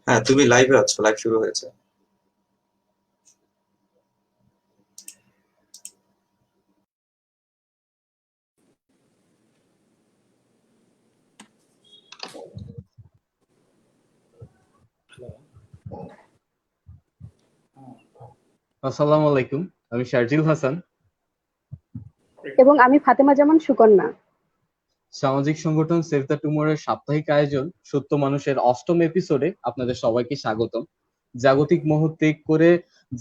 হ্যাঁ, তুমি লাইভে আছো, লাইভ শুরু হয়েছে। আসসালামু আলাইকুম, আমি শারজিল হাসান। এবং আমি ফাতেমা জামান সুকন্যা। সামাজিক সংগঠন সেভ দ্য টুমোরের সাপ্তাহিক আয়োজন সত্য মানুষের ৮ম এপিসোডে আপনাদের সবাইকে স্বাগতম। জাগতিক মোহ ত্যাগ করে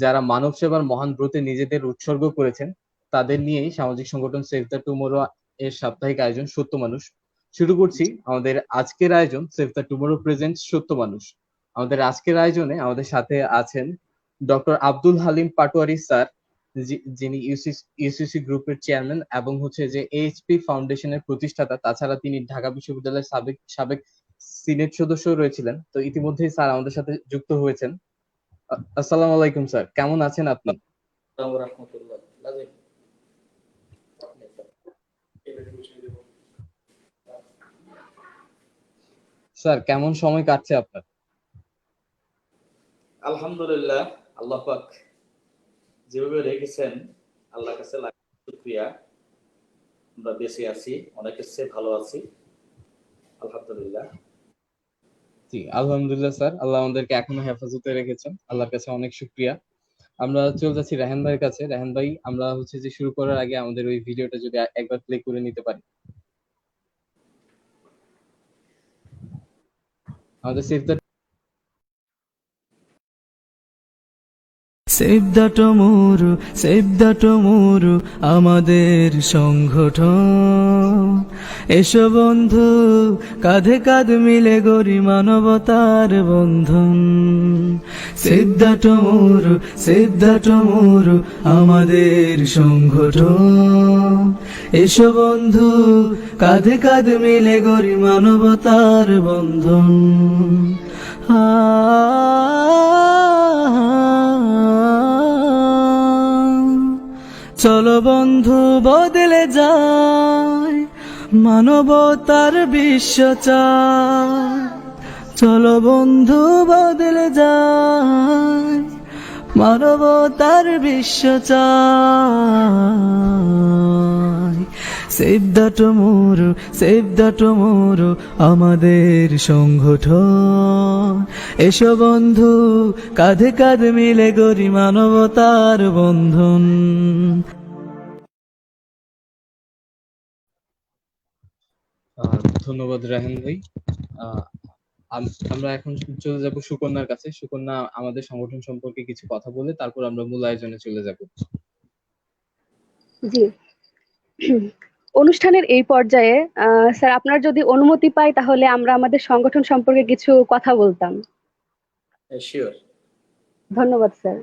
যারা মানব সেবার মহান ব্রতে নিজেদের উৎসর্গ করেছেন তাদের নিয়েই সামাজিক সংগঠন সেভ দ্য টুমোরো এর সাপ্তাহিক আয়োজন সত্য মানুষ। শুরু করছি আমাদের আজকের আয়োজন সেভ দ্য টুমোরো প্রেজেন্টস সত্য মানুষ। আমাদের আজকের আয়োজনে আমাদের সাথে আছেন ডক্টর আব্দুল হালিম পাটোয়ারি স্যার, যিনি ইউসিসি গ্রুপের চেয়ারম্যান এবং হচ্ছে যে এইচপি ফাউন্ডেশনের প্রতিষ্ঠাতা। তাছাড়া তিনি ঢাকা বিশ্ববিদ্যালয়ের সাবেক সিনেট সদস্য রয়েছিলেন। তো ইতিমধ্যেই স্যার আমাদের সাথে যুক্ত হয়েছেন। আসসালামু আলাইকুম স্যার, কেমন আছেন আপনি? স্যার কেমন সময় কাটছে আপনার? আলহামদুলিল্লাহ, আল্লাহ পাক যেভাবে রেখেছেন আল্লাহর কাছে লাখ শুকরিয়া। আমরা বেঁচে আছি, অনেকের চেয়ে ভালো আছি, আলহামদুলিল্লাহ। জি আলহামদুলিল্লাহ স্যার, আল্লাহ আমাদেরকে এখনো হেফাজতে রেখেছেন, আল্লাহর কাছে অনেক শুকরিয়া। আমরা চলে যাচ্ছি রায়হান ভাইয়ের কাছে। রায়হান ভাই, আমরা হচ্ছে যে শুরু করার আগে আমাদের ওই ভিডিওটা যদি একবার প্লে করে নিতে পারি। আমাদের save the save the tomorrow আমাদের সংগঠন। এসো বন্ধু, কাঁধে কাঁধ মিলে গড়ি মানবতার বন্ধন। সেভ দ্য টুমোরো আমাদের সংগঠন। এসো বন্ধু, কাঁধে কাঁধ মিলে গড়ি মানবতার বন্ধন। চলো বন্ধু বদলে যায় মানবতার বিশ্ব চায়। চলো বন্ধু বদলে যায় মানবতার বিশ্ব চায়। সেভ দ্য টুমোরো আমাদের সংগঠন। এসো বন্ধু, কাঁধে কাঁধ মিলে গড়ি মানবতার বন্ধন। ধন্যবাদ রায়হান ভাই। আমরা এখন চলে যাব সুকন্যার কাছে। সুকন্যা আমাদের সংগঠন সম্পর্কে কিছু কথা বলে তারপর আমরা মূল আয়োজনে চলে যাব। জি, অনুষ্ঠানের এই পর্যায়ে স্যার আপনার যদি অনুমতি পাই তাহলে আমরা আমাদের সংগঠন সম্পর্কে কিছু কথা বলতাম। শিওর। ধন্যবাদ স্যার।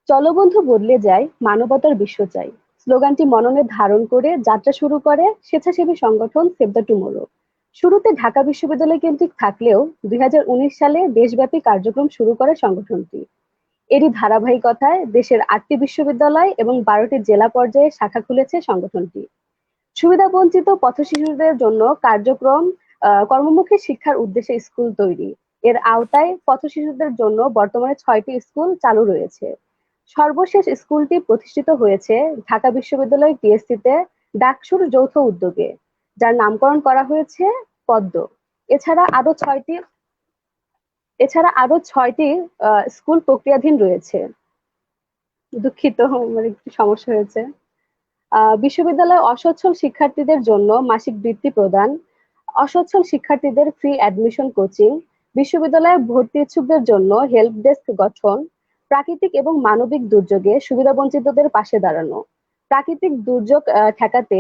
চলো বন্ধু বদলে যায়, মানবতার বিশ্ব চাই স্লোগানটি মননে ধারণ করে যাত্রা শুরু করে স্বেচ্ছাসেবী সংগঠন সেভ দ্য টুমোরো। শুরুতে ঢাকা বিশ্ববিদ্যালয় কেন্দ্রিক থাকলেও 2019 সালে দেশব্যাপী কার্যক্রম শুরু করে সংগঠনটি। এরই ধারাবাহিকতায় দেশের 8টি বিশ্ববিদ্যালয় এবং 12টি জেলা পর্যায়ে শাখা খুলেছে সংগঠনটি। সুবিধাবঞ্চিত পথশিশুদের জন্য কর্মমুখী শিক্ষার উদ্দেশ্যে স্কুল তৈরি। এর আওতায় পথশিশুদের জন্য বর্তমানে 6টি স্কুল চালু রয়েছে। সর্বশেষ স্কুলটি প্রতিষ্ঠিত হয়েছে ঢাকা বিশ্ববিদ্যালয় টিএসসিতে ডাকসুর যৌথ উদ্যোগে, যার নামকরণ করা হয়েছে পদ্ম। এছাড়া আরো ছয়টি স্কুল প্রক্রিয়াধীন রয়েছে। দুঃখিত, আমার একটু সমস্যা হয়েছে। বিশ্ববিদ্যালয়ে অসচ্ছল শিক্ষার্থীদের জন্য মাসিক বৃত্তি প্রদান, অসচ্ছল শিক্ষার্থীদের ফ্রি অ্যাডমিশন কোচিং, বিশ্ববিদ্যালয়ে ভর্তি ইচ্ছুকদের জন্য হেল্প ডেস্ক গঠন, প্রাকৃতিক এবং মানবিক দুর্যোগে সুবিধাবঞ্চিতদের পাশে দাঁড়ানো, প্রাকৃতিক দুর্যোগ ঠেকাতে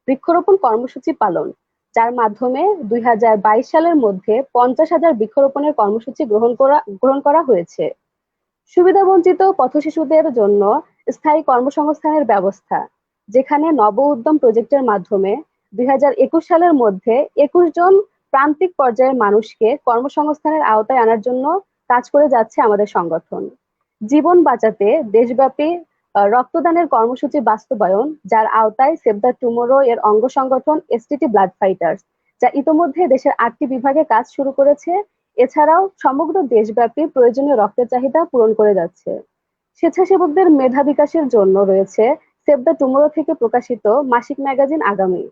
বৃক্ষরোপণ কর্মসূচি পালন, যার মাধ্যমে 2022 সালের মধ্যে 50,000 বৃক্ষরোপণের কর্মসূচি গ্রহণ করা হয়েছে। সুবিধাবঞ্চিত পথশিশুদের জন্য স্থায়ী কর্মসংস্থানের ব্যবস্থা, যেখানে নব উদ্যম প্রজেক্টের মাধ্যমে 2021 সালের মধ্যে 21 জন প্রান্তিক পর্যায়ের মানুষকে কর্মসংস্থানের আওতায় আনার জন্য কাজ করে যাচ্ছে আমাদের সংগঠন। জীবন বাঁচাতে দেশব্যাপী রক্তদানের কর্মসূচি বাস্তবায়ন, যার আওতায় সেভ দ্য টুমোরো এর অঙ্গ সংগঠন এসটিটি ব্লাড ফাইটার্স, যা ইতোমধ্যে দেশের 8টি বিভাগে কাজ শুরু করেছে এছাড়াও সমগ্র দেশব্যাপী প্রয়োজনীয় রক্তের চাহিদা পূরণ করে যাচ্ছে। স্বেচ্ছাসেবকদের মেধা বিকাশের জন্য রয়েছে সেভ দ্য টুমরো থেকে প্রকাশিত মাসিক ম্যাগাজিন আগামী।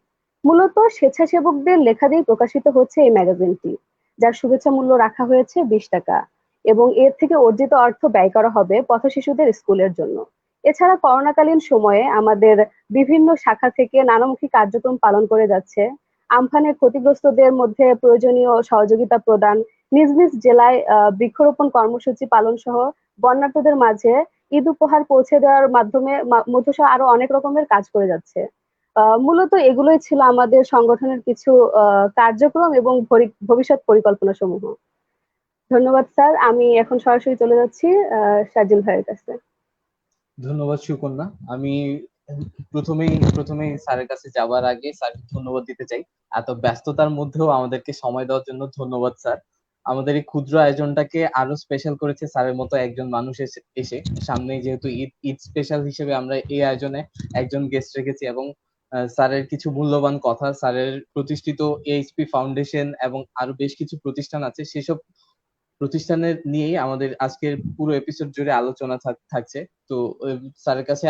মূলত স্বেচ্ছাসেবকদের লেখা দিয়ে প্রকাশিত হচ্ছে এই ম্যাগাজিনটি, যার শুভেচ্ছা মূল্য রাখা হয়েছে 20 টাকা, এবং এর থেকে অর্জিত অর্থ ব্যয় করা হবে পথশিশুদের স্কুলের জন্য। এছাড়া করোনাকালীন সময়ে আমাদের বিভিন্ন শাখা থেকে নানামুখী কার্যক্রম পালন করে যাচ্ছে। আমফানের ক্ষতিগ্রস্তদের মধ্যে প্রয়োজনীয় সহযোগিতা প্রদান, নিজ নিজ জেলায় বৃক্ষরোপণ কর্মসূচি পালন সহ বন্যার্তদের মাঝে ঈদ উপহার পৌঁছে দেওয়ার মাধ্যমে মধ্যসহ আরো অনেক রকমের কাজ করে যাচ্ছে। মূলত এগুলোই ছিল আমাদের সংগঠনের কিছু কার্যক্রম এবং ভবিষ্যৎ পরিকল্পনা সমূহ। ধন্যবাদ স্যার। আমি এখন সরাসরি চলে যাচ্ছি শার্জিল ভাইয়ের কাছে। ধন্যবাদ সুকন্যা। আমি প্রথমেই স্যারের কাছে যাওয়ার আগে স্যারকে ধন্যবাদ দিতে চাই। এত ব্যস্ততার মধ্যেও আমাদেরকে সময় দেওয়ার জন্য ধন্যবাদ স্যার। আমাদের এই ক্ষুদ্র আয়োজনটাকে আরো স্পেশাল করেছে স্যারের মতো একজন মানুষ এসে। সামনে যেহেতু ঈদ স্পেশাল হিসেবে আমরা এই আয়োজনে একজন গেস্ট রেখেছি, এবং স্যারের কিছু মূল্যবান কথা, স্যারের প্রতিষ্ঠিত এইচপি ফাউন্ডেশন এবং আরো বেশ কিছু প্রতিষ্ঠান আছে, সেসব প্রতিষ্ঠানের নিয়েই আমাদের আজকের পুরো এপিসোড জুড়ে আলোচনা থাকছে। তো স্যারের কাছে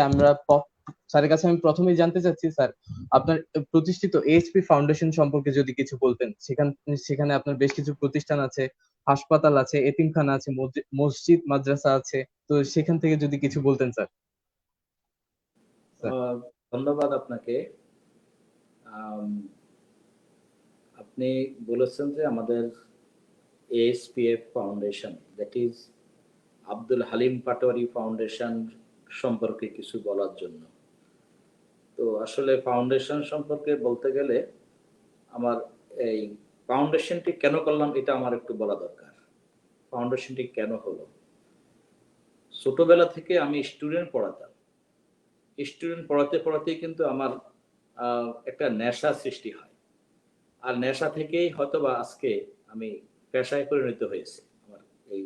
আমি প্রথমেই জানতে চাচ্ছি, স্যার আপনার প্রতিষ্ঠিত এইচপি ফাউন্ডেশন সম্পর্কে যদি কিছু বলতেন। সেখানে আপনার বেশ কিছু প্রতিষ্ঠান আছে, হাসপাতাল আছে, এতিমখানা আছে, মসজিদ মাদ্রাসা আছে, তো সেখান থেকে যদি কিছু বলতেন স্যার। ধন্যবাদ আপনাকে। আপনি বলেছেন যে আমাদের ASPF foundation, that is Abdul Halim Patwari foundation সম্পর্কে কিছু বলার জন্য। তো আসলে ফাউন্ডেশন সম্পর্কে বলতে গেলে আমার এই ফাউন্ডেশনটি কেন করলাম এটা আমার একটু বলা দরকার। ফাউন্ডেশনটি কেন হলো, ছোটবেলা থেকে আমি স্টুডেন্ট পড়াতাম। স্টুডেন্ট পড়াতে পড়াতেই কিন্তু আমার একটা নেশা সৃষ্টি হয়, আর নেশা থেকেই হয়তোবা আজকে আমি পেশায় পরিণত হয়েছে। আমার এই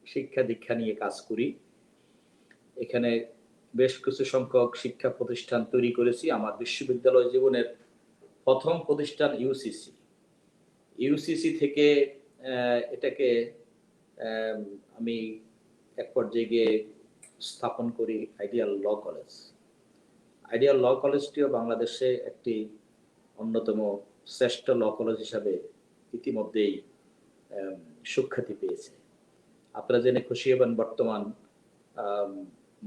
শিক্ষা দীক্ষা নিয়ে কাজ করি, এখানে বেশ কিছু সংখ্যক শিক্ষা প্রতিষ্ঠান তৈরি করেছি। আমার বিশ্ববিদ্যালয় জীবনের প্রথম প্রতিষ্ঠান ইউসিসি থেকে এটাকে আমি এক পর্যায়ে গিয়ে স্থাপন করি আইডিয়াল ল কলেজ। আইডিয়াল ল কলেজটিও বাংলাদেশে একটি অন্যতম শ্রেষ্ঠ ল কলেজ হিসাবে ইতিমধ্যেই সুখ্যাতি পেয়েছে। আপনারা জেনে খুশি হবেন, বর্তমান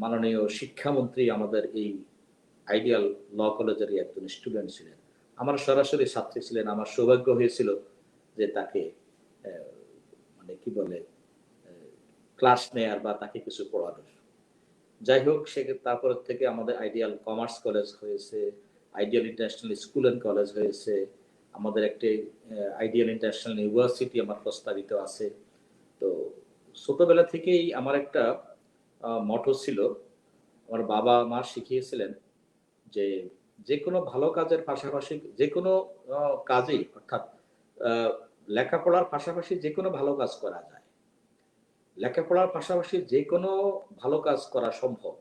মাননীয় শিক্ষামন্ত্রী আমাদের এই আইডিয়াল ল কলেজেরই একজন স্টুডেন্ট ছিলেন, আমার সরাসরি ছাত্রী ছিলেন। আমার সৌভাগ্য হয়েছিল যে তাকে মানে কি বলে ক্লাস নেয়ার বা তাকে কিছু পড়ানোর। যাই হোক, তারপর থেকে আমাদের আইডিয়াল কমার্স কলেজ হয়েছে, ideal international school and college হয়েছে, আমাদের একটি আইডিয়াল ইন্টারন্যাশনাল ইউনিভার্সিটি আমার প্রস্তাবিত আছে। তো ছোটবেলা থেকেই আমার একটা মটো ছিল, আমার বাবা মা শিখিয়েছিলেন যে যে কোনো ভালো কাজের পাশাপাশি যে কোনো কাজেই, অর্থাৎ লেখাপড়ার পাশাপাশি যে কোনো ভালো কাজ করা যায়, লেখাপড়ার পাশাপাশি যে কোনো ভালো কাজ করা সম্ভব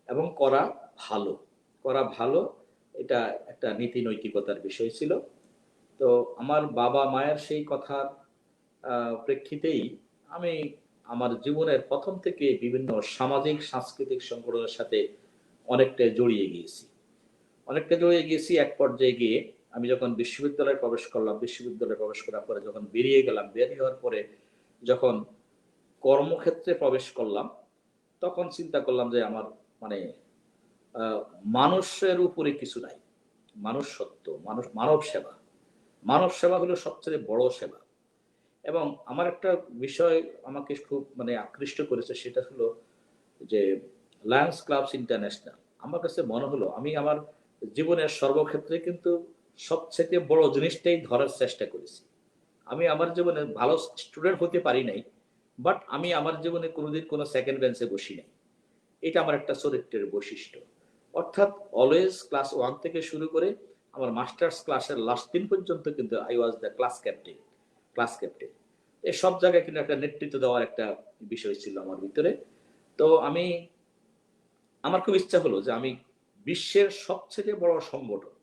এবং করা ভালো, এটা একটা নীতি নৈতিকতার বিষয় ছিল। তো আমার বাবা মায়ের সেই কথার প্রেক্ষিতেই আমি আমার জীবনের প্রথম থেকে বিভিন্ন সামাজিক সাংস্কৃতিক সংগঠনের সাথে অনেকটা জড়িয়ে গিয়েছি। এক পর্যায়ে গিয়ে আমি যখন বিশ্ববিদ্যালয়ে প্রবেশ করার পরে যখন বেরিয়ে হওয়ার পরে যখন কর্মক্ষেত্রে প্রবেশ করলাম, তখন চিন্তা করলাম যে আমার মানে মানুষের উপরে কিছু নাই, মানুষ সত্য, মানব সেবা হলো সবচেয়ে বড় সেবা। এবং আমার একটা বিষয় আমাকে খুব আকৃষ্ট করেছে, সেটা হলো যে লায়ন্স ক্লাবস ইন্টারন্যাশনাল। আমার কাছে মনে হলো আমি আমার জীবনের সর্বক্ষেত্রে কিন্তু সবচেয়ে বড় জিনিসটাই ধরার চেষ্টা করেছি। আমি আমার জীবনে ভালো স্টুডেন্ট হতে পারি নাই, বাট আমি আমার জীবনে কোনোদিন কোনো সেকেন্ড বেঞ্চে বসি নাই। এটা আমার একটা চরিত্রের বৈশিষ্ট্য। অর্থাৎ অলওয়েজ ক্লাস 1 থেকে শুরু করে আমার মাস্টার্স ক্লাসের লাস্ট দিন পর্যন্ত কিন্তু I was the class captain. এই সব জায়গায় কিন্তু একটা নেতৃত্ব দেওয়ার একটা বিষয় ছিল আমার ভিতরে। তো আমার খুব ইচ্ছা হলো যে আমি বিশ্বের সবচেয়ে বড় সংগঠন,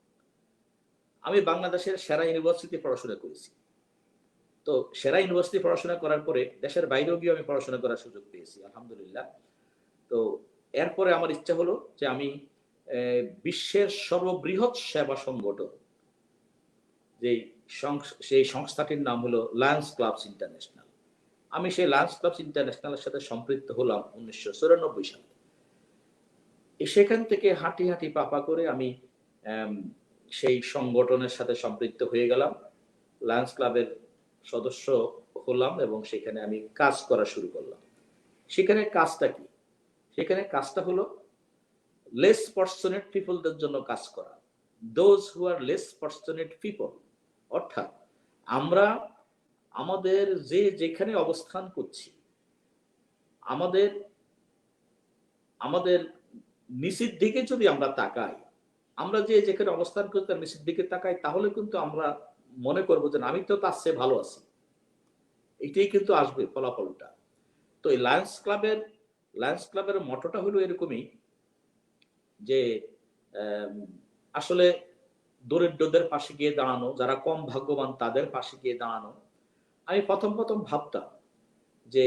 আমি বাংলাদেশের সেরা ইউনিভার্সিটি পড়াশোনা করেছি, তো সেরা ইউনিভার্সিটি পড়াশোনা করার পরে দেশের বাইরেও গিয়ে আমি পড়াশোনা করার সুযোগ পেয়েছি আলহামদুলিল্লাহ। তো এরপরে আমার ইচ্ছা হলো যে আমি বিশ্বের সর্ববৃহৎ সেবা সংগঠন সেই সংস্থাটির নাম হলো লায়ন্স ক্লাবস ইন্টারন্যাশনাল। আমি সেই লায়ন্স ক্লাবস ইন্টারন্যাশনালের সাথে সম্পৃক্ত হলাম 1994 সালে। সেখান থেকে হাঁটি হাঁটি পাপা করে আমি সেই সংগঠনের সাথে সম্পৃক্ত হয়ে গেলাম, লায়ন্স ক্লাবের সদস্য হলাম এবং সেখানে আমি কাজ করা শুরু করলাম। সেখানে কাজটা কি? সেখানে কাজটা হলো লেস ফরচুনেট পিপলদের জন্য কাজ করা, those who are less fortunate people. অর্থাৎ আমরা আমাদের যেখানে অবস্থান করছি, আমাদের আমাদের নিচের দিকে যদি আমরা তাকাই, আমরা যেখানে অবস্থান করছি তার নিচের দিকে তাকাই, তাহলে কিন্তু আমরা মনে করবো যে আমি তো তার চেয়ে ভালো আছি। এটাই কিন্তু আসবে ফলাফলটা। তো এই লায়ন্স ক্লাবের মটোটা হলো এরকমই যে আসলে দরিদ্রদের পাশে গিয়ে দাঁড়ানো, যারা কম ভাগ্যবান তাদের পাশে গিয়ে দাঁড়ানো। আমি প্রথম ভাবতাম যে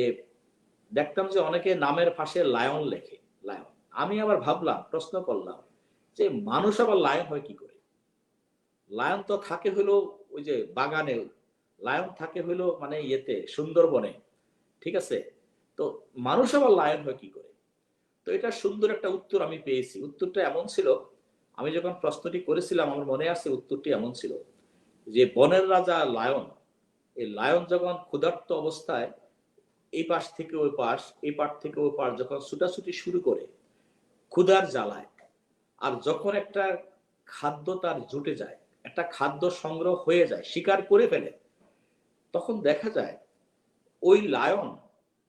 দেখতাম যে অনেকে নামের পাশে লায়ন লেখে, লায়ন। আমি আবার ভাবলাম, প্রশ্ন করলাম যে মানুষ আবার লায়ন হয় কি করে? লায়ন তো থাকে হলো ওই যে বাগানে, লায়ন থাকে হলো মানে ইয়েতে সুন্দরবনে, ঠিক আছে? তো মানুষ আবার লায়ন হয় কি করে? তো এটা সুন্দর একটা উত্তর আমি পেয়েছি। উত্তরটা এমন ছিল, আমি যখন প্রশ্নটি করেছিলাম আমার মনে আছে উত্তরটি এমন ছিল যে বনের রাজা লায়ন, এই লায়ন যখন ক্ষুধার্ত অবস্থায় এই পাশ থেকে ওই পাশ, এই পাশ থেকে ওই পাশ যখন ছুটাছুটি শুরু করে ক্ষুধার জ্বালায়, আর যখন একটা খাদ্য তার জুটে যায়, একটা খাদ্য সংগ্রহ হয়ে যায়, শিকার করে ফেলে, তখন দেখা যায় ওই লায়ন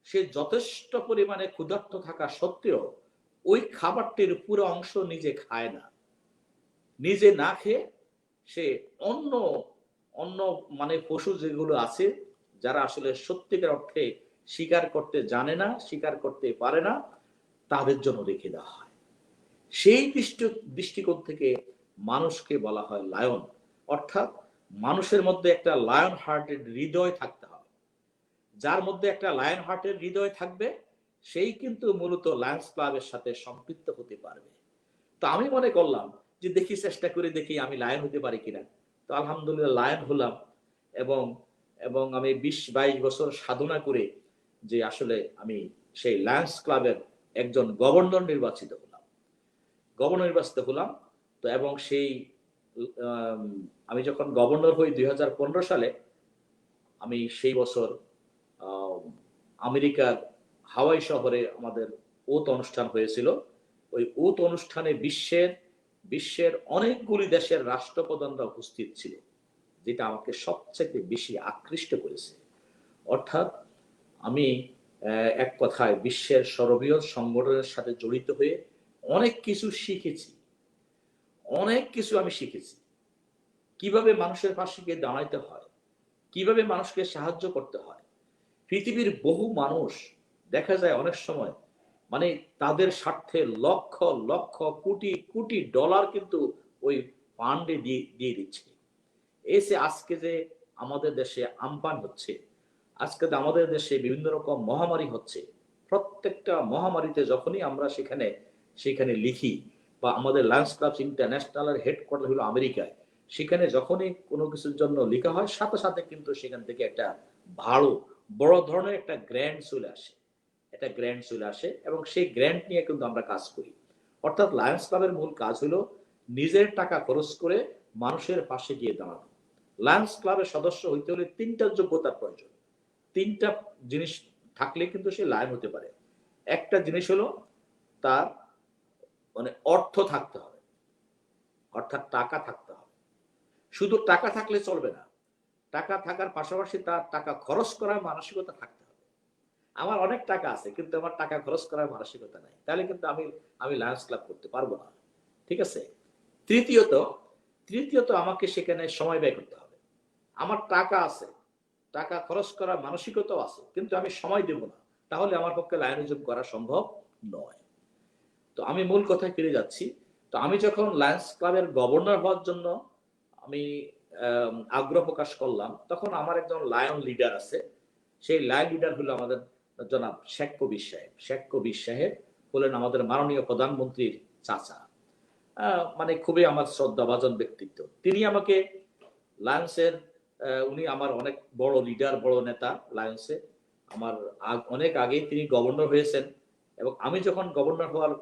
সে যথেষ্ট পরিমাণে ক্ষুধার্ত থাকা সত্ত্বেও ওই খাবারটির পুরো অংশ নিজে খায় না। নিজে না খেয়ে সে অন্য মানে পশু যেগুলো আছে, যারা আসলে সত্যিকার অর্থে শিকার করতে জানে না, শিকার করতে পারে না, তাদের জন্য রেখে দেওয়া হয়। সেই দৃষ্টিকোণ থেকে মানুষকে বলা হয় লায়ন। অর্থাৎ মানুষের মধ্যে একটা লায়ন হার্টের হৃদয় থাকতে হবে। যার মধ্যে একটা লায়ন হার্টের হৃদয় থাকবে সেই কিন্তু মূলত লায়ন্স ক্লাবের সাথে সম্পৃক্ত হতে পারবে। তো আমি মনে করলাম যে চেষ্টা করে দেখি আমি লায়ন হতে পারি কিনা। তো আলহামদুলিল্লাহ লায়ন হলাম এবং আমি 20-22 বছর সাধনা করে যে আসলে আমি সেই লায়ন্স ক্লাবের একজন গভর্নর নির্বাচিত হলাম। তো এবং সেই আমি যখন গভর্নর হই 2015 সালে, আমি সেই বছর আমেরিকার হাওয়াই শহরে আমাদের ওত অনুষ্ঠান হয়েছিল। ওই ওত অনুষ্ঠানে বিশ্বের অনেকগুলি দেশের রাষ্ট্রপ্রধানরা উপস্থিত ছিল, যেটা আমাকে সবচেয়ে বেশি আকৃষ্ট করেছে। অর্থাৎ আমি এক কথায় বিশ্বের সর্ববৃহৎ সংগঠনের সাথে জড়িত হয়ে অনেক কিছু আমি শিখেছি। কিভাবে মানুষের পাশে গিয়ে দাঁড়াইতে হয়, কিভাবে মানুষকে সাহায্য করতে হয়। পৃথিবীর বহু মানুষ দেখা যায় অনেক সময় মানে তাদের স্বার্থে লক্ষ লক্ষ কোটি কোটি ডলার কিন্তু ওই ফান্ডে দিয়ে দিচ্ছে। এসে আজকে যে আমাদের দেশে আমপান হচ্ছে, আজকে আমাদের দেশে বিভিন্ন রকম মহামারী হচ্ছে, প্রত্যেকটা মহামারীতে যখনই আমরা সেখানে লিখি, বা আমাদের লায়ন্স ক্লাবস ইন্টারন্যাশনালের হেডকোয়ার্টার হলো আমেরিকায়, সেখানে যখনই কোনো কিছুর জন্য লেখা হয় সাথে সাথে কিন্তু সেখান থেকে একটা বড় ধরনের একটা গ্র্যান্ড চলে আসে এবং সেই গ্র্যান্ড নিয়ে কিন্তু আমরা কাজ করি। অর্থাৎ লায়ন্স ক্লাবের মূল কাজ হলো নিজের টাকা খরচ করে মানুষের পাশে গিয়ে দাঁড়ানো। লায়ন্স ক্লাবের সদস্য হইতে হলে 3টা যোগ্যতার প্রয়োজন। 3টা জিনিস থাকলে কিন্তু সে লায়ন হতে পারে। একটা জিনিস হলো তার মানে অর্থ থাকতে হবে, অর্থাৎ টাকা থাকতে হবে। শুধু টাকা থাকলে চলবে না, টাকা থাকার পাশাপাশি তার টাকা খরচ করার মানসিকতা থাকতে হবে। আমার অনেক টাকা আছে কিন্তু আমার টাকা খরচ করার মানসিকতা নাই, তাহলে কিন্তু আমি লায়ন্স ক্লাব করতে পারবো না, ঠিক আছে? তৃতীয়ত আমাকে সেখানে সময় ব্যয় করতে হবে। আমার টাকা আছে, টাকা খরচ করার মানসিকতাও আছে, কিন্তু আমি সময় দেব না, তাহলে আমার পক্ষে লায়নিজম করা সম্ভব নয়। তো আমি মূল কথায় ফিরে যাচ্ছি। তো আমি যখন লায়ন্স ক্লাবের গভর্নর হওয়ার জন্য আমি আগ্রহ প্রকাশ করলাম, তখন আমার একজন লায়ন লিডার আছে। সেই লায়ন লিডার হলো আমাদের জনাব শেখ কবির সাহেব। শেখ কবির সাহেব হলেন আমাদের মাননীয় প্রধানমন্ত্রীর চাচা। মানে খুবই আমার শ্রদ্ধাভাজন ব্যক্তিত্ব। তিনি আমাকে লায়ন্সের, উনি আমার অনেক বড় লিডার, বড় নেতা লায়ন্সে। আমার অনেক আগেই তিনি গভর্নর হয়েছেন, এবং আমি যখন গভর্নর হওয়ার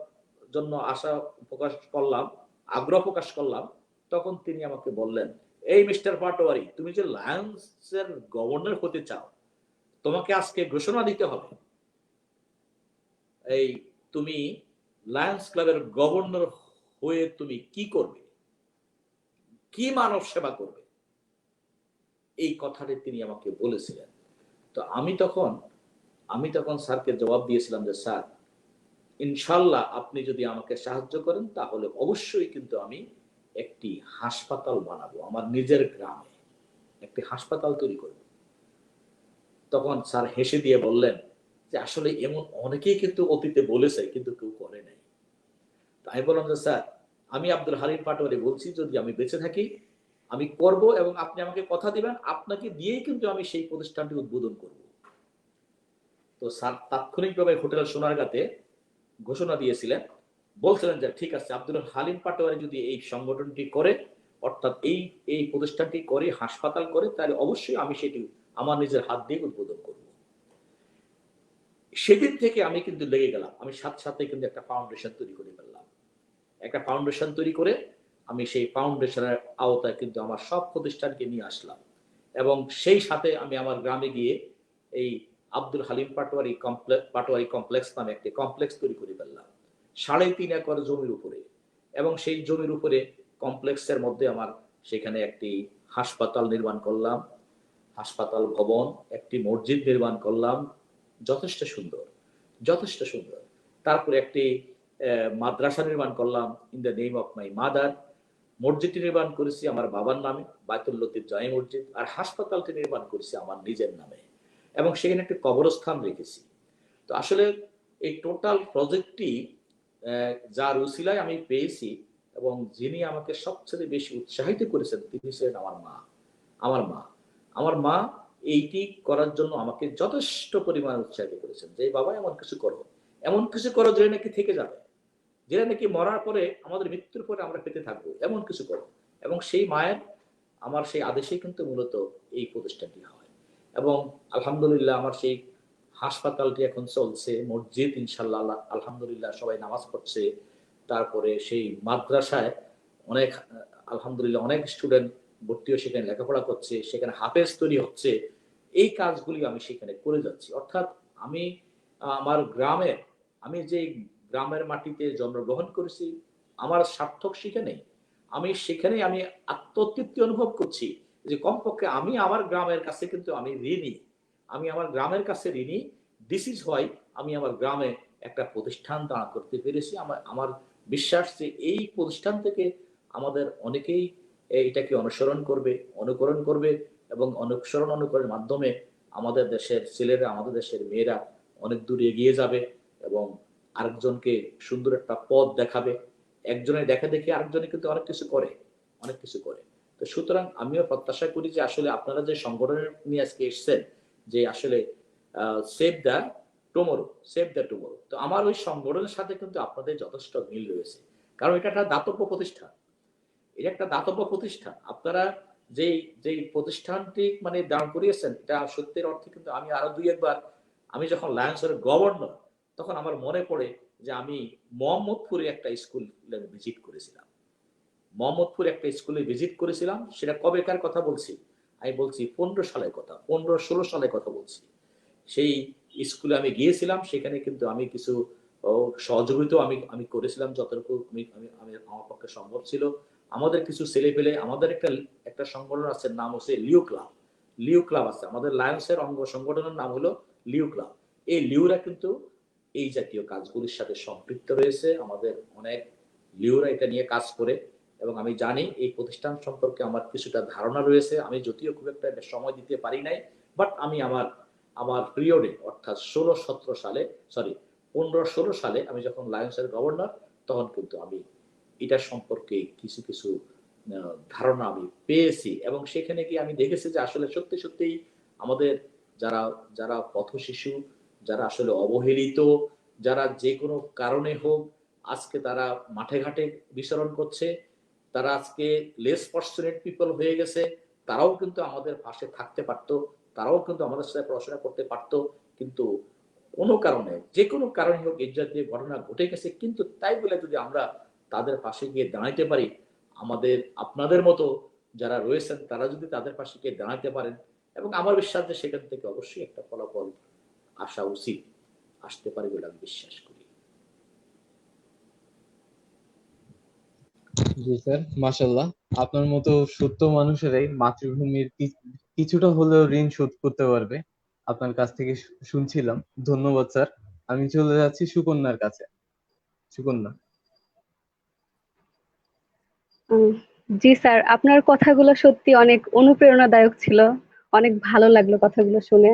জন্য আশা প্রকাশ করলাম, আগ্রহ প্রকাশ করলাম, তখন তিনি আমাকে বললেন, এই মিস্টার পাটোয়ারি, তুমি যে লায়ন্সের গভর্নর হতে চাও, তোমাকে আজকে ঘোষণা দিতে হবে, এই তুমি লায়ন্স ক্লাবের গভর্নর হয়ে তুমি কি করবে, কি মানব সেবা করবে। এই কথাটি তিনি আমাকে বলেছিলেন। তো আমি তখন স্যারকে জবাব দিয়েছিলাম যে স্যার, ইনশাল্লাহ আপনি যদি আমাকে সাহায্য করেন তাহলে অবশ্যই কিন্তু আমি একটি হাসপাতাল বানাবো, আমার নিজের গ্রামে একটি হাসপাতাল তৈরি করব। তখন স্যার হেসে দিয়ে বললেন যে আসলে এমন অনেকেই কিন্তু অতীতে বলেছে, কিন্তু কেউ করে নাই। তাই বললাম যে স্যার, আমি আব্দুল হালিম পাটোয়ারি বলছি, যদি আমি বেঁচে থাকি আমি করব, এবং আপনি আমাকে কথা দিবেন, আপনাকে দিয়েই কিন্তু আমি সেই প্রতিষ্ঠানটি উদ্বোধন করব। তো স্যার তাৎক্ষণিকভাবে হোটেল সোনারগাঁতে ঘোষণা দিয়েছিলেন, বলছিলেন যে ঠিক আছে, আব্দুল হালিম পাটোয়ারি যদি এই সংগঠনটি করে, অর্থাৎ এই প্রতিষ্ঠানটি করে, হাসপাতাল করে, তাহলে অবশ্যই আমি সেটি আমার নিজের হাত দিয়ে উদ্বোধন করব। সেদিন থেকে আমি কিন্তু লেগে গেলাম, আমি সাথে কিন্তু একটা ফাউন্ডেশন তৈরি করে ফেললাম। একটা ফাউন্ডেশন তৈরি করে আমি সেই ফাউন্ডেশনের আওতায় কিন্তু আমার সব প্রতিষ্ঠানকে নিয়ে আসলাম, এবং সেই সাথে আমি আমার গ্রামে গিয়ে এই আব্দুল হালিম পাটোয়ারি কমপ্লেক্স নামে একটি কমপ্লেক্স তৈরি করে ফেললাম 3.5 একর জমির উপরে। এবং সেই জমির উপরে কমপ্লেক্সের মধ্যে আমার সেখানে একটি হাসপাতাল নির্মাণ করলাম, হাসপাতাল ভবন, একটি মসজিদ নির্মাণ করলাম, যথেষ্ট সুন্দর, যথেষ্ট সুন্দর। তারপরে একটি মাদ্রাসা নির্মাণ করলাম, in the name of my mother. মসজিদটি নির্মাণ করেছি আমার বাবার নামে, বাইতুল লতিফ জামে মসজিদ। আর হাসপাতালটি নির্মাণ করেছি আমার নিজের নামে, এবং সেখানে একটি কবরস্থান রেখেছি। তো আসলে এই টোটাল প্রজেক্টটি যার উসিলায় আমি পেয়েছি, এবং যিনি আমাকে সবচেয়ে বেশি উৎসাহিত করেছেন তিনি ছিলেন আমার মা। আমার মা এইটি করার জন্য আমাকে যথেষ্ট পরিমাণে উৎসাহিত করেছেন, যে বাবা এমন কিছু করো যেটা নাকি থেকে যাবে, যেটা নাকি মরার পরে, আমাদের মৃত্যুর পরে আমরা পেতে থাকবো, এমন কিছু করো। এবং সেই মায়ের, আমার সেই আদেশেই কিন্তু মূলত এই প্রতিষ্ঠানটি হয়। এবং আলহামদুলিল্লাহ আমার সেই হাসপাতালটি এখন চলছে, মসজিদ ইনশাল্লাহ আলহামদুলিল্লাহ সবাই নামাজ পড়ছে। তারপরে সেই মাদ্রাসায় অনেক, আলহামদুলিল্লাহ অনেক স্টুডেন্ট ভর্তি হয়ে সেখানে লেখাপড়া করছে, সেখানে হাফেজ তৈরি হচ্ছে। এই কাজগুলি আমি সেখানে করে যাচ্ছি। অর্থাৎ আমি আমার গ্রামের, আমি যে গ্রামের মাটিতে জন্মগ্রহণ করেছি, আমার সার্থক সেখানেই, আমি সেখানে আমি আত্মতৃপ্তি অনুভব করছি যে কমপক্ষে আমি আমার গ্রামের কাছে কিন্তু আমি ঋণী, আমি আমার গ্রামের কাছে ঋণী। দিস ইজ হোয়াই আমি আমার গ্রামে একটা প্রতিষ্ঠান দাঁড় করতে পেরেছি। আমার বিশ্বাস যে এই প্রতিষ্ঠান থেকে আমাদের অনেকেই এটাকে অনুকরণ করবে, এবং অনুকরণের মাধ্যমে আমাদের দেশের ছেলেরা, আমাদের দেশের মেয়েরা অনেক দূর এগিয়ে যাবে, এবং আরেকজনকে সুন্দর একটা পথ দেখাবে। একজনের দেখা দেখে আরেকজনে কিন্তু অনেক কিছু করে। তো সুতরাং আমিও প্রত্যাশা করি যে আসলে আপনারা যে সংগঠনের নিয়ে আজকে এসেছেন, যে আসলে সেভ দ্য টুমরো, তো আমার ওই সংগঠনের সাথে কিন্তু আপনাদের যথেষ্ট মিল রয়েছে, কারণ এটা একটা দাতব্য প্রতিষ্ঠান। আপনারা যেই প্রতিষ্ঠানটি মানে দাঁড় করিয়েছেন, এটা সত্যের অর্থে কিন্তু আমি আরো 2-1 বার, আমি যখন লায়ন্সের গভর্নর, তখন আমার মনে পড়ে যে আমি মোহাম্মদপুরে একটা স্কুল ভিজিট করেছিলাম। সেটা কবেকার কথা বলছি? আমি বলছি 15-16 সালের কথা বলছি। সেই স্কুলে আমি গিয়েছিলাম, সেখানে কিন্তু আমি কিছু সহযোগিতা আমি করেছিলাম যতটুকু আমার পক্ষে সম্ভব ছিল। আমাদের কিছু ছেলে পেলে, আমাদের একটা সংগঠন আছে, নাম হচ্ছে লিও ক্লাব আছে, আমাদের লায়ন্সের অঙ্গ সংগঠনের নাম হলো লিও ক্লাব। এই লিওরা কিন্তু এই জাতীয় কাজগুলির সাথে সম্পৃক্ত রয়েছে। আমাদের অনেক লিওরা এটা নিয়ে কাজ করে, এবং আমি জানি এই প্রতিষ্ঠান সম্পর্কে আমার কিছুটা ধারণা রয়েছে। আমি যদিও খুব একটা সময় দিতে পারি নাই, বাট আমি আমার পিরিয়ডে, অর্থাৎ 15-16 সালে আমি যখন লায়ন্সের গভর্নর, তখন কিন্তু আমি এটা সম্পর্কে কিছু ধারণা আমি পেয়েছি, এবং সেখানে গিয়ে আমি দেখেছি যে আসলে সত্যি সত্যিই আমাদের যারা যারা পথশিশু, যারা আসলে অবহেলিত, যারা যে কোনো কারণে হোক আজকে তারা মাঠে ঘাটে বিচরণ করছে, তারা আজকে লেস ফরচুনেট পিপল হয়ে গেছে, তারাও কিন্তু আমাদের পাশে থাকতে পারতো, তারাও কিন্তু আমাদের সাথে পড়াশোনা করতে পারতো, কিন্তু কোনো কারণে, যে কোনো কারণে হোক এই জাতীয় ঘটনা ঘটে গেছে। কিন্তু তাই বলে যদি আমরা তাদের পাশে গিয়ে দাঁড়াইতে পারি, আমাদের আপনাদের মতো যারা রয়েছেন তারা যদি তাদের পাশে গিয়ে দাঁড়াতে পারেন, এবং আমার বিশ্বাস যে সেখান থেকে অবশ্যই একটা ফলাফল আসা উচিত, আসতে পারে বলে আমি বিশ্বাস করি। জি স্যার, মাশাল্লাহ। আপনার মতো সত্য মানুষেরাই মাতৃভূমির কিছুটা হলেও ঋণ শোধ করতে পারবে। আপনার কাছ থেকে শুনছিলাম। ধন্যবাদ স্যার। আমি চলে যাচ্ছি সুকন্যার কাছে। সুকন্যা। উম, জি স্যার, আপনার কথাগুলো সত্যি অনেক অনুপ্রেরণাদায়ক ছিল। অনেক ভালো লাগলো কথাগুলো শুনে।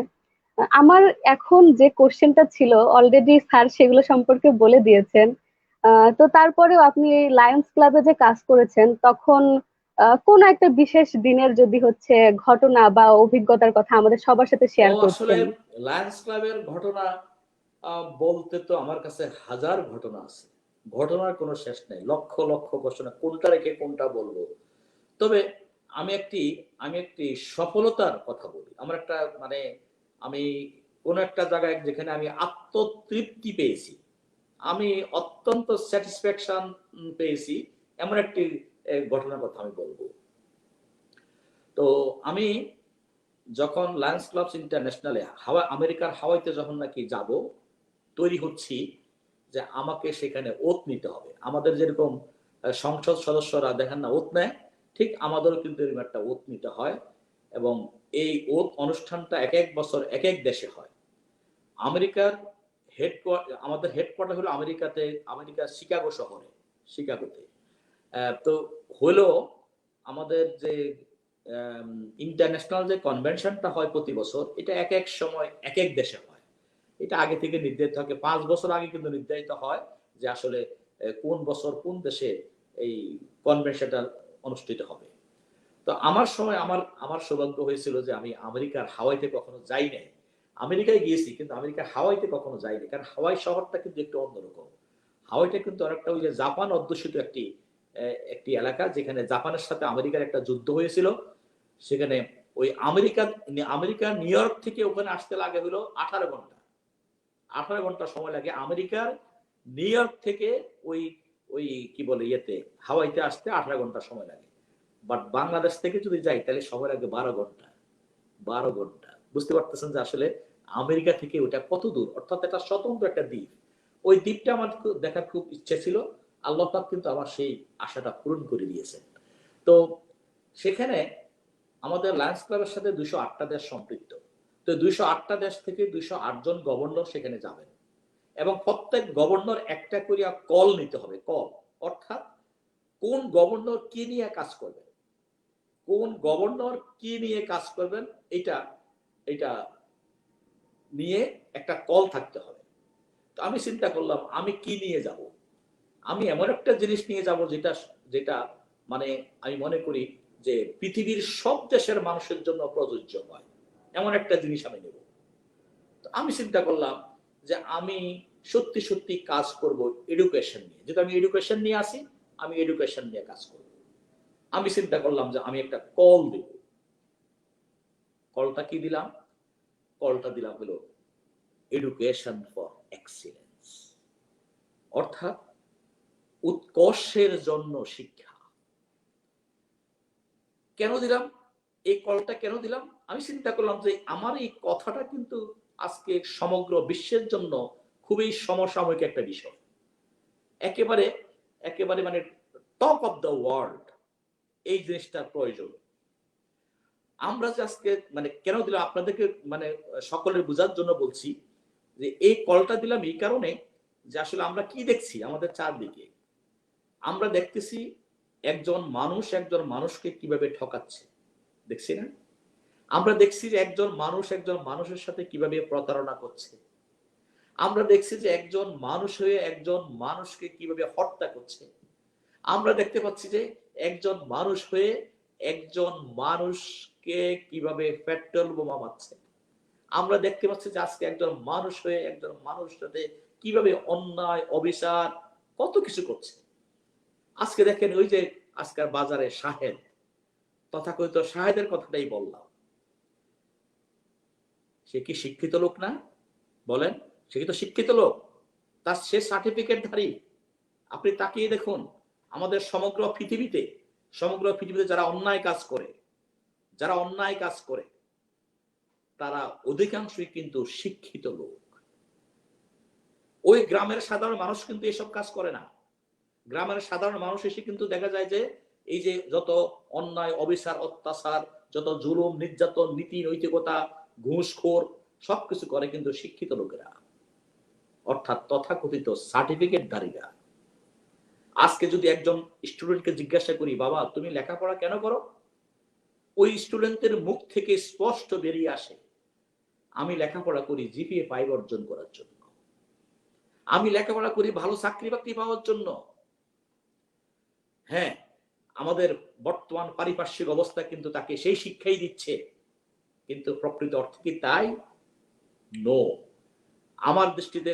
আমার এখন যে কোশ্চেনটা ছিল অলরেডি স্যার সেগুলো সম্পর্কে বলে দিয়েছেন। তো তারপরেও আপনি এই লায়ন্স ক্লাবে যে কাজ করেছেন তখন কোন একটা বিশেষ দিনের যদি হচ্ছে ঘটনা বা অভিজ্ঞতার কথা আমাদের সবার সাথে ও শেয়ার আসলে করতেন। লায়ন্স ক্লাবের ঘটনা বলতে তো আমার কাছে হাজার ঘটনা আছে, ঘটনার কোনো শেষ নেই, লক্ষ লক্ষ ঘটনা, কোনটা রেখে কোনটা বলবো। তবে আমি একটি সফলতার কথা বলি। আমার একটা মানে আমি কোন একটা জায়গায় যেখানে আমি আত্মতৃপ্তি পেয়েছি, আমি অত্যন্ত স্যাটিসফ্যাকশন পেয়েছি, এমন একটি ঘটনার কথা আমি বলবো। তো আমি যখন লায়ন্স ক্লাবস ইন্টারন্যাশনালে আমেরিকার হাওয়াইতে যখন নাকি যাব, তৈরি হচ্ছি যে আমাকে সেখানে ওত নিতে হবে। আমাদের যেরকম সংসদ সদস্যরা দেখেন না ওত নেয়, ঠিক আমাদেরও কিন্তু এরকম একটা ওত নিতে হয়, এবং এই ওত অনুষ্ঠানটা এক এক বছর এক এক দেশে হয়। আমেরিকার আমাদের হেডকোয়ার্টার হলো আমেরিকার শিকাগো শহরে, শিকাগোতে। তো হলো আমাদের যে ইন্টারন্যাশনাল যে কনভেনশনটা হয় প্রতি বছর, এটা এক এক সময় এক এক দেশে হয়। এটা আগে থেকে নির্ধারিত থাকে, 5 বছর আগে কিন্তু নির্ধারিত হয় যে আসলে কোন বছর কোন দেশে এই কনভেনশনটা অনুষ্ঠিত হবে। তো আমার সময় আমার আমার সৌভাগ্য হয়েছিল যে আমি আমেরিকার হাওয়াইতে কখনো যাই নাই। আমেরিকায় গিয়েছি কিন্তু আমেরিকার হাওয়াইতে কখনো যাইনি, কারণ হাওয়াই শহরটা কিন্তু একটু অন্যরকম। হাওয়াইটা কিন্তু অনেকটা ওই যে জাপান অধ্যুষিত একটি একটি এলাকা, যেখানে জাপানের সাথে আমেরিকার একটা যুদ্ধ হয়েছিল। সেখানে ওই আমেরিকার নিউ ইয়র্ক থেকে ওখানে আসতে লাগে হলো 18 ঘন্টা। 18 ঘন্টা সময় লাগে আমেরিকার নিউ ইয়র্ক থেকে ওই ওই কি বলে ইয়েতে হাওয়াইতে আসতে 18 ঘন্টা সময় লাগে। বাট বাংলাদেশ থেকে যদি যাই তাহলে সময় লাগে 12 ঘন্টা। 12 ঘন্টা, বুঝতে পারতেছেন যে আসলে আমেরিকা থেকে ওটা কত দূর, অর্থাৎ এটা স্বতন্ত্র একটা দ্বীপ। ওই দ্বীপটা আমার দেখার খুব ইচ্ছে ছিল। আল্লাহ পাক কিন্তু আমার সেই আশাটা পূরণ করে দিয়েছেন। তো সেখানে আমাদের লায়ন্স ক্লাবের সাথে 208টা দেশ সম্পৃক্ত। তো 208টা দেশ থেকে 208 জন গভর্নর সেখানে যাবেন, এবং প্রত্যেক গভর্নর একটা করিয়া কল নিতে হবে। কল অর্থাৎ কোন গভর্নর কি নিয়ে কাজ করবেন, কোন গভর্নর কি নিয়ে কাজ করবেন, এটা এটা নিয়ে একটা কল থাকতে হবে। তো আমি চিন্তা করলাম আমি কি নিয়ে যাব। আমি এমন একটা জিনিস নিয়ে যাব যেটা যেটা মানে আমি মনে করি যে পৃথিবীর সব দেশের মানুষের জন্য প্রযোজ্য হয়, এমন একটা জিনিস আমি নেব। তো আমি চিন্তা করলাম যে আমি সত্যি সত্যি কাজ করব এডুকেশন নিয়ে, যেটা আমি এডুকেশন নিয়ে আসি, আমি এডুকেশন নিয়ে কাজ করব। আমি চিন্তা করলাম যে আমি একটা কল দেব। কলটা কি দিলাম? কলটা দিলাম হলো এডুকেশন ফর এক্সিলেন্স, অর্থাৎ উৎকর্ষের জন্য শিক্ষা। কেন দিলাম এই কলটা, কেন দিলাম? আমি চিন্তা করলাম যে আমার এই কথাটা কিন্তু আজকে সমগ্র বিশ্বের জন্য খুবই সমসাময়িক একটা বিষয়, একেবারে একেবারে মানে টক অফ দ্য ওয়ার্ল্ড, এই জিনিসটার প্রয়োজন। আমরা যে আজকে মানে কেন দিলাম আপনাদেরকে মানে সকলের বোঝার জন্য বলছি যে এই কলটা দিলাম এই কারণে যে আসলে আমরা কি দেখছি আমাদের চারদিকে। আমরা দেখতেছি একজন মানুষকে কিভাবে ঠকাচ্ছে, দেখছি না? আমরা দেখছি যে একজন মানুষের সাথে কিভাবে প্রতারণা করছে। আমরা দেখছি যে একজন মানুষ হয়ে একজন মানুষকে কিভাবে হত্যা করছে। আমরা দেখতে পাচ্ছি যে একজন মানুষ হয়ে একজন মানুষকে কিভাবে পেট্রোল বোমা মারছে। আমরা দেখতে পাচ্ছি যে আজকে একজন মানুষ হয়ে একজন মানুষের সাথে কিভাবে অন্যায় অবিচার কত কিছু করছে। আজকে দেখেন ওই যে আজকের বাজারে শাহেদ, তথাকথিত শাহেদের কথাটাই বললাম, সে কি শিক্ষিত লোক না? বলেন, সে কি তো শিক্ষিত লোক? তার সে সার্টিফিকেটধারী। আপনি তাকিয়ে দেখুন আমাদের সমগ্র পৃথিবীতে যারা অন্যায় কাজ করে তারা অধিকাংশই কিন্তু শিক্ষিত লোক। ওই গ্রামের সাধারণ মানুষ কিন্তু এসব কাজ করে না। গ্রামের সাধারণ মানুষ এসে কিন্তু দেখা যায় যে এই যে যত অন্যায় অবিচার অত্যাচার, যত জুলুম নির্যাতন নীতি নৈতিকতা ঘুষখোর সবকিছু করে কিন্তু শিক্ষিত লোকেরা, অর্থাৎ তথাকথিত সার্টিফিকেটধারীরা। আজকে যদি একজন স্টুডেন্টকে জিজ্ঞাসা করি, বাবা তুমি লেখাপড়া কেন করো, ওই স্টুডেন্টের মুখ থেকে স্পষ্ট বেরিয়ে আসে, আমি লেখাপড়া করি জিপিএ 5 অর্জন করার জন্য, আমি লেখাপড়া করি ভালো চাকরি বাকরি পাওয়ার জন্য। হ্যাঁ, আমাদের বর্তমান পারিপার্শ্বিক অবস্থা কিন্তু তাকে সেই শিক্ষাই দিচ্ছে, কিন্তু প্রকৃত অর্থে কি তাই? নো, আমার দৃষ্টিতে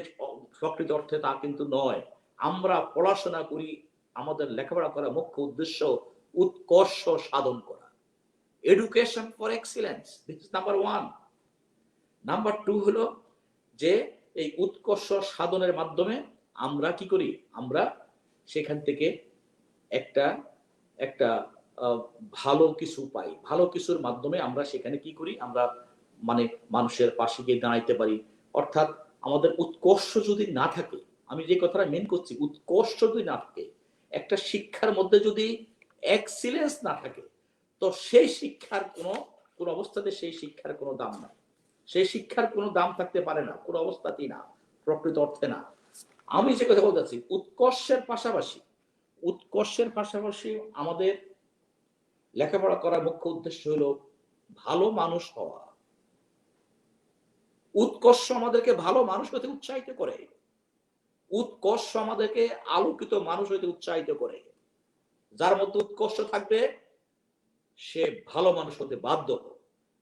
প্রকৃত অর্থে তা কিন্তু নয়। আমরা পড়াশোনা করি, আমাদের লেখাপড়া করার মুখ্য উদ্দেশ্য উৎকর্ষ সাধন করা, education for excellence, this is number 1। Number 2 হলো যে এই উৎকর্ষ সাধনের মাধ্যমে আমরা কি করি, আমরা সেখান থেকে একটা ভালো কিছু পাই, ভালো কিছুর মাধ্যমে আমরা সেখানে কি করি, আমরা মানে মানুষের পাশে গিয়ে দাঁড়াইতে পারি। অর্থাৎ আমাদের উৎকর্ষ যদি না থাকে, আমি যে কথাটা মেন করছি, উৎকর্ষ যদি না থাকে, একটা শিক্ষার মধ্যে যদি এক্সিলেন্স না থাকে, তো সেই শিক্ষার কোন অবস্থাতে সেই শিক্ষার কোনো দাম নাই। সেই শিক্ষার কোনো দাম থাকতে পারে না, কোনো অবস্থাতেই না, প্রকৃত অর্থে না। আমি যে কথা বলতে চাচ্ছি, উৎকর্ষের পাশাপাশি আমাদের লেখাপড়া করার মুখ্য উদ্দেশ্য হলো ভালো মানুষ হওয়া। উৎকর্ষ আমাদেরকে ভালো মানুষ হতে উৎসাহিত করে, উৎকর্ষ আমাদেরকে আলোকিত মানুষ হতে উৎসাহিত করে। যার মধ্যে উৎকর্ষ থাকবে সে ভালো মানুষ হতে বাধ্য,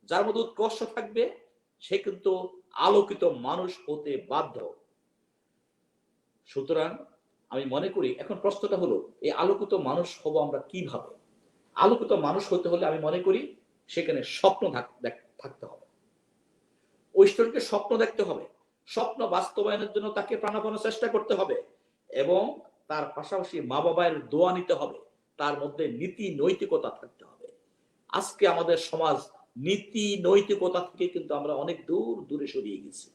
যার মধ্যে উৎকর্ষ থাকবে সে কিন্তু আলোকিত মানুষ হতে বাধ্য। সুতরাং আমি মনে করি এখন প্রশ্নটা হলো, এই আলোকিত মানুষ হব আমরা কিভাবে? আলোকিত মানুষ হতে হলে আমি মনে করি সেখানে স্বপ্ন থাকতে হবে, ওই স্টুডেন্টকে স্বপ্ন দেখতে হবে, স্বপ্ন বাস্তবায়নের জন্য তাকে প্রাণপণ চেষ্টা করতে হবে, এবং তার পাশাপাশি মা বাবার দোয়া নিতে হবে, তার মধ্যে নীতি নৈতিকতা থাকতে হবে। আজকে আমাদের সমাজ নীতি নৈতিকতা থেকে কিন্তু আমরা অনেক দূরে সরিয়ে গেছি।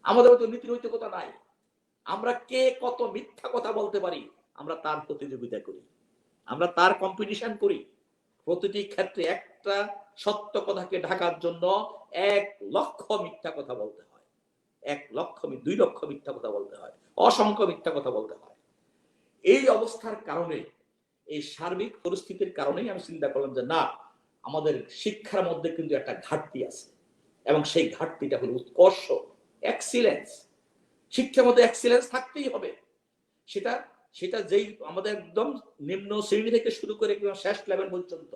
আমাদের মধ্যে নীতি নৈতিকতা নাই। আমরা কে কত মিথ্যা কথা বলতে পারি আমরা তার প্রতিযোগিতা করি, আমরা তার কম্পিটিশন করি। প্রতিটি ক্ষেত্রে একটা সত্য কথাকে ঢাকার জন্য 1 লক্ষ মিথ্যা কথা বলতে হয়, 2 লক্ষ মিথ্যা কথা বলতে হয়, অসংখ্য মিথ্যা কথা বলতে হয়। এই অবস্থার কারণে, এই সার্বিক পরিস্থিতির কারণেই আমি চিন্তা করলাম যে না, আমাদের শিক্ষার মধ্যে কিন্তু একটা ঘাটতি আছে, এবং সেই ঘাটতিটা হলো উৎকর্ষ, এক্সিলেন্স। শিক্ষার মধ্যে এক্সিলেন্স থাকতেই হবে। সেটা যেই আমাদের একদম নিম্ন শ্রেণী থেকে শুরু করে শেষ লেভেল পর্যন্ত,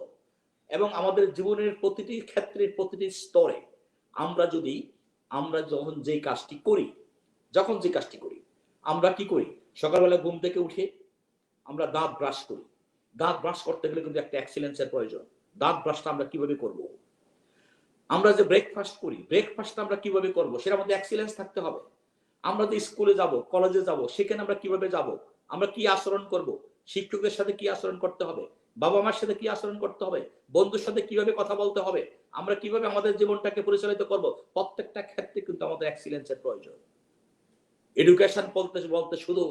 এবং আমাদের জীবনের প্রতিটি ক্ষেত্রে প্রতিটি স্তরে আমরা যখন যে কাজটি করি আমরা কি করি, সকালবেলা ঘুম থেকে উঠে আমরা দাঁত ব্রাশ করি। দাঁত ব্রাশ করতে গেলে কিন্তু একটা এক্সিলেন্সের প্রয়োজন। দাঁত ব্রাশটা আমরা কিভাবে করব? আমরা যে ব্রেকফাস্ট করি, ব্রেকফাস্টটা আমরা কিভাবে করব, সেটার মধ্যে এক্সিলেন্স থাকতে হবে। আমরা যে স্কুলে যাব, কলেজে যাব, সেখানে আমরা কিভাবে যাব, আমরা কি আচরণ করব, শিক্ষকদের সাথে কি আচরণ করতে হবে, বাবা মার সাথে কি আচরণ করতে হবে, বন্ধুর সাথে কিভাবে কথা বলতে হবে, আমরা কিভাবে আমাদের জীবনটাকে পরিচালিত করব, প্রত্যেকটা ক্ষেত্রে কিন্তু আমাদের এক্সিলেন্সের প্রয়োজন। এডুকেশন বলতে শুধু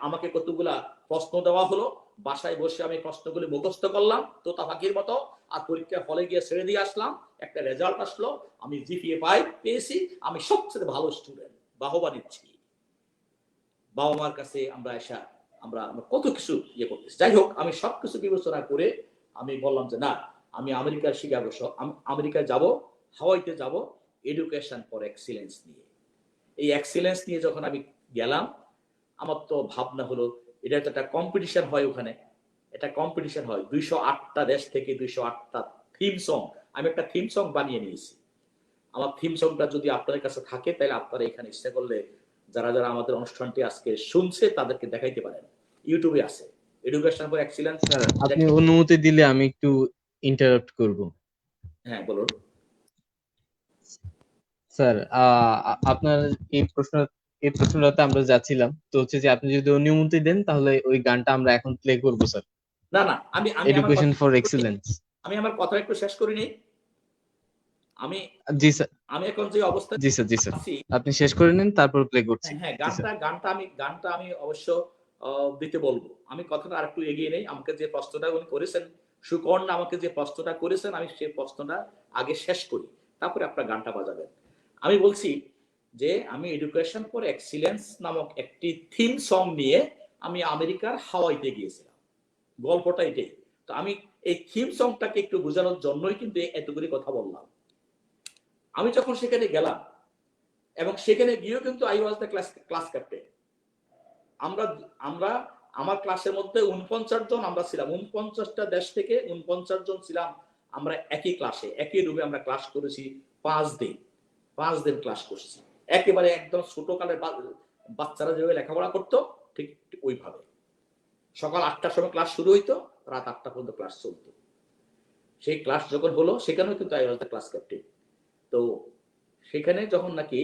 আমাকে কতগুলা প্রশ্ন দেওয়া হলো, বাসায় বসে আমি প্রশ্নগুলি মুখস্থ করলাম তোতা পাখির মতো, আর পরীক্ষার হলে গিয়ে ছেড়ে দিয়ে আসলাম, একটা রেজাল্ট আসলো, আমি জিপিএ 5 পেয়েছি, আমি সবচেয়ে ভালো স্টুডেন্ট, বাহবা দিচ্ছি। বাবা মার কাছে আমরা কত কিছু করতেছি। যাই হোক, আমি সবকিছু বিবেচনা করে আমি বললাম যে না, আমি আমেরিকায় যাব, হাওয়াইতে যাব, এডুকেশন ফর এক্সিলেন্স নিয়ে। এই এক্সিলেন্স নিয়ে যখন আমি গেলাম, আমার তো ভাবনা হলো এটা তো একটা কম্পিটিশন হয় ওখানে, এটা কম্পিটিশন হয় 208টা দেশ থেকে 208টা থিম সং। আমি একটা থিম সং বানিয়ে নিয়েছি। আমার থিম সংটা যদি আপনাদের কাছে থাকে তাহলে আপনারা এখানে ইচ্ছা করলে যারা যারা আমাদের অনুষ্ঠানটি আজকে শুনছে তাদেরকে দেখাইতে পারেন, ইউটিউবে আছে এডুকেশন ফর এক্সিলেন্স। স্যার আপনি অনুমতি দিলে আমি একটু ইন্টারাপ্ট করব। হ্যাঁ বলুন। স্যার আপনার এই প্রশ্নটাতে আমরা যাচ্ছিলাম, তো হচ্ছে যে আপনি যদি অনুমতি দেন তাহলে ওই গানটা আমরা এখন প্লে করব স্যার। না না, আমি আমি আমার এডুকেশন কথা- ফর এক্সেলেন্স। আমি আমার কথা একটু শেষ করিনি। আমি জি স্যার, আমি এখন যে অবস্থা জি স্যার, জি স্যার, আছি, আপনি শেষ করে নিন তারপর প্লে করছি। হ্যাঁ জি স্যার। গানটা আমি অবশ্য দিতে বলবো। আমি কথাটা আরেকটু এগিয়ে নেই। আমাকে যে প্রশ্নটা উনি করেছেন, সুকর্ণা আমাকে যে প্রশ্নটা করেছেন, আমি সেই প্রশ্নটা আগে শেষ করি, তারপরে আপনার গানটা বাজাবেন। আমি বলছি যে আমি এডুকেশন ফর এক্সিলেন্স নামক একটি থিম সং নিয়ে আমি আমেরিকার হাওয়াইতে গিয়েছিলাম। গল্পটা এটাই। তো আমি এই থিম সংটাকে একটু বোঝানোর জন্যই কিন্তু এতগুলি কথা বললাম। আমি যখন সেখানে গেলাম এবং সেখানে গিয়েও কিন্তু I was the class captain. আমরা আমরা আমার ক্লাসের মধ্যে 49 জন আমরা ছিলাম। 49টা দেশ থেকে 49 জন ছিলাম আমরা একই ক্লাসে, একই রুমে আমরা ক্লাস করেছি 5 দিন। 5 দিন ক্লাস করছি। একেবারে একদম ছোটকালের বাচ্চারা যেভাবে লেখাপড়া করতো ঠিক ওইভাবে। সকাল 8টার সময় ক্লাস শুরু হইতো, রাত 8টা পর্যন্ত ক্লাস চলতো। সেই ক্লাস যখন হলো সেখানেও কিন্তু I was the class captain. তো সেখানে যখন নাকি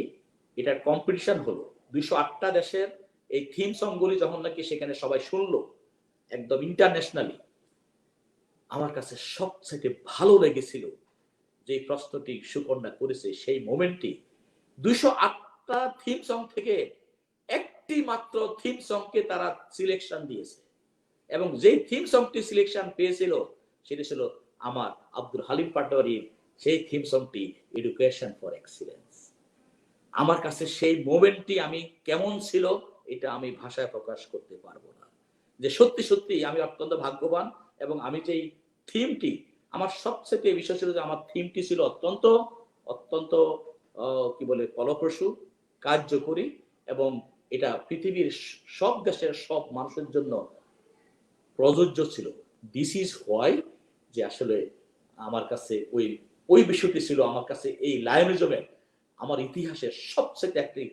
এটার কম্পিটিশন হলো, 208টা দেশের এই থিম সংগুলি যখন নাকি সেখানে সবাই শুনলো একদম ইন্টারন্যাশনালি, আমার কাছে সবচেয়ে ভালো লেগেছিল যে প্রশ্নটি সুকন্যা করেছে সেই মোমেন্টটি। 208টা থিম সং থেকে একটি মাত্র থিম সংকে তারা সিলেকশন দিয়েছে এবং যেই থিম সংটি সিলেকশন পেয়েছিল সেটা ছিল আমার আব্দুল হালিম পাটোয়ারির সেই থিম সংটি এডুকেশন ফর এক্সিলেন্স। আমার কাছে সেই মোমেন্টটি আমি কেমন ছিল এটা আমি ভাষায় প্রকাশ করতে পারবো না। যে সত্যি সত্যি আমি অত্যন্ত ভাগ্যবান এবং আমি যেই থিমটি, আমার সবচেয়ে বিষয় ছিল যে আমার থিমটি ছিল অত্যন্ত অত্যন্ত কি বলে ফলপ্রসূ, কার্যকরী এবং এটা পৃথিবীর সব দেশের সব মানুষের জন্য প্রযোজ্য ছিল। দিস ইজ হোয়াই যে আসলে আমার কাছে ওই বিষয়টি ছিল আমার কাছে এই লায়নিজমের আমার ইতিহাসের সবচেয়ে একটি